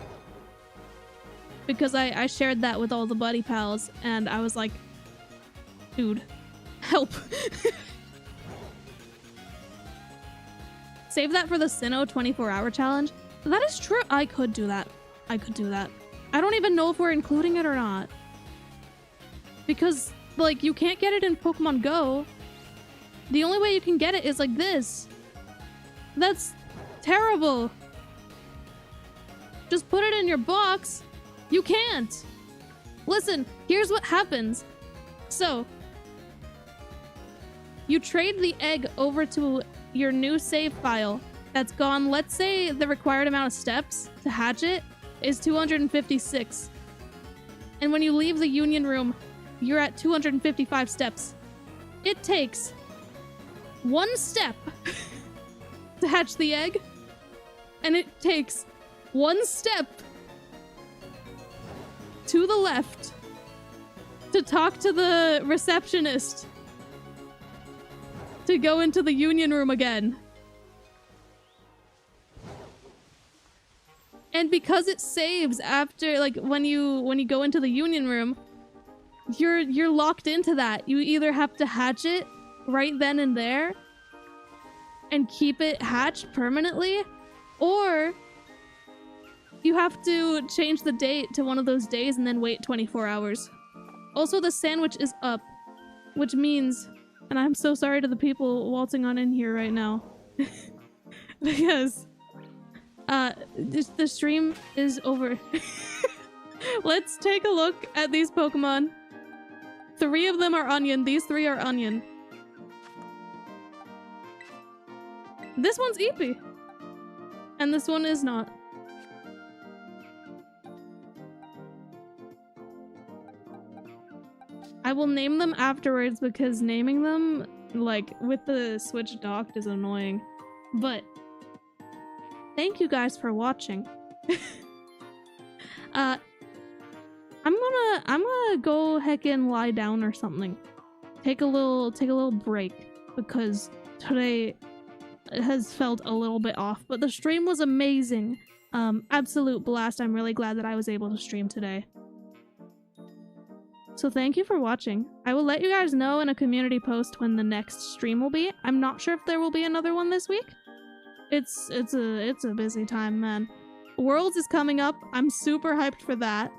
Because I shared that with all the buddy pals, and I was like, dude, help. Save that for the Sinnoh 24-hour challenge. That is true. I could do that. I could do that. I don't even know if we're including it or not. Because, like, you can't get it in Pokemon Go. The only way you can get it is like this. That's terrible. Just put it in your box. You can't. Listen, here's what happens. So, you trade the egg over to your new save file that's gone. Let's say the required amount of steps to hatch it is 256. And when you leave the union room, you're at 255 steps. It takes one step to hatch the egg, and it takes one step to the left to talk to the receptionist to go into the union room again. And because it saves after, like, when you go into the union room, you're locked into that. You either have to hatch it right then and there and keep it hatched permanently, or You have to change the date to one of those days and then wait 24 hours. Also, the sandwich is up, which means, and I'm so sorry to the people waltzing on in here right now, because the stream is over. Let's take a look at these Pokemon. 3 of them are onion. These 3 are onion. This one's Eepee. And this one is not. I will name them afterwards because naming them, like, with the Switch docked is annoying. But thank you guys for watching. I'm gonna go heckin' lie down or something. Take a little break because today has felt a little bit off, but the stream was amazing. Absolute blast. I'm really glad that I was able to stream today. So thank you for watching. I will let you guys know in a community post when the next stream will be. I'm not sure if there will be another one this week. It's a busy time, man. Worlds is coming up. I'm super hyped for that.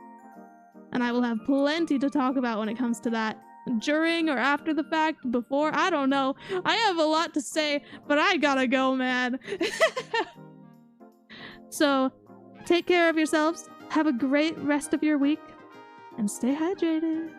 And I will have plenty to talk about when it comes to that. During or after the fact, before, I don't know. I have a lot to say, but I gotta go, man. So, take care of yourselves. Have a great rest of your week. And stay hydrated.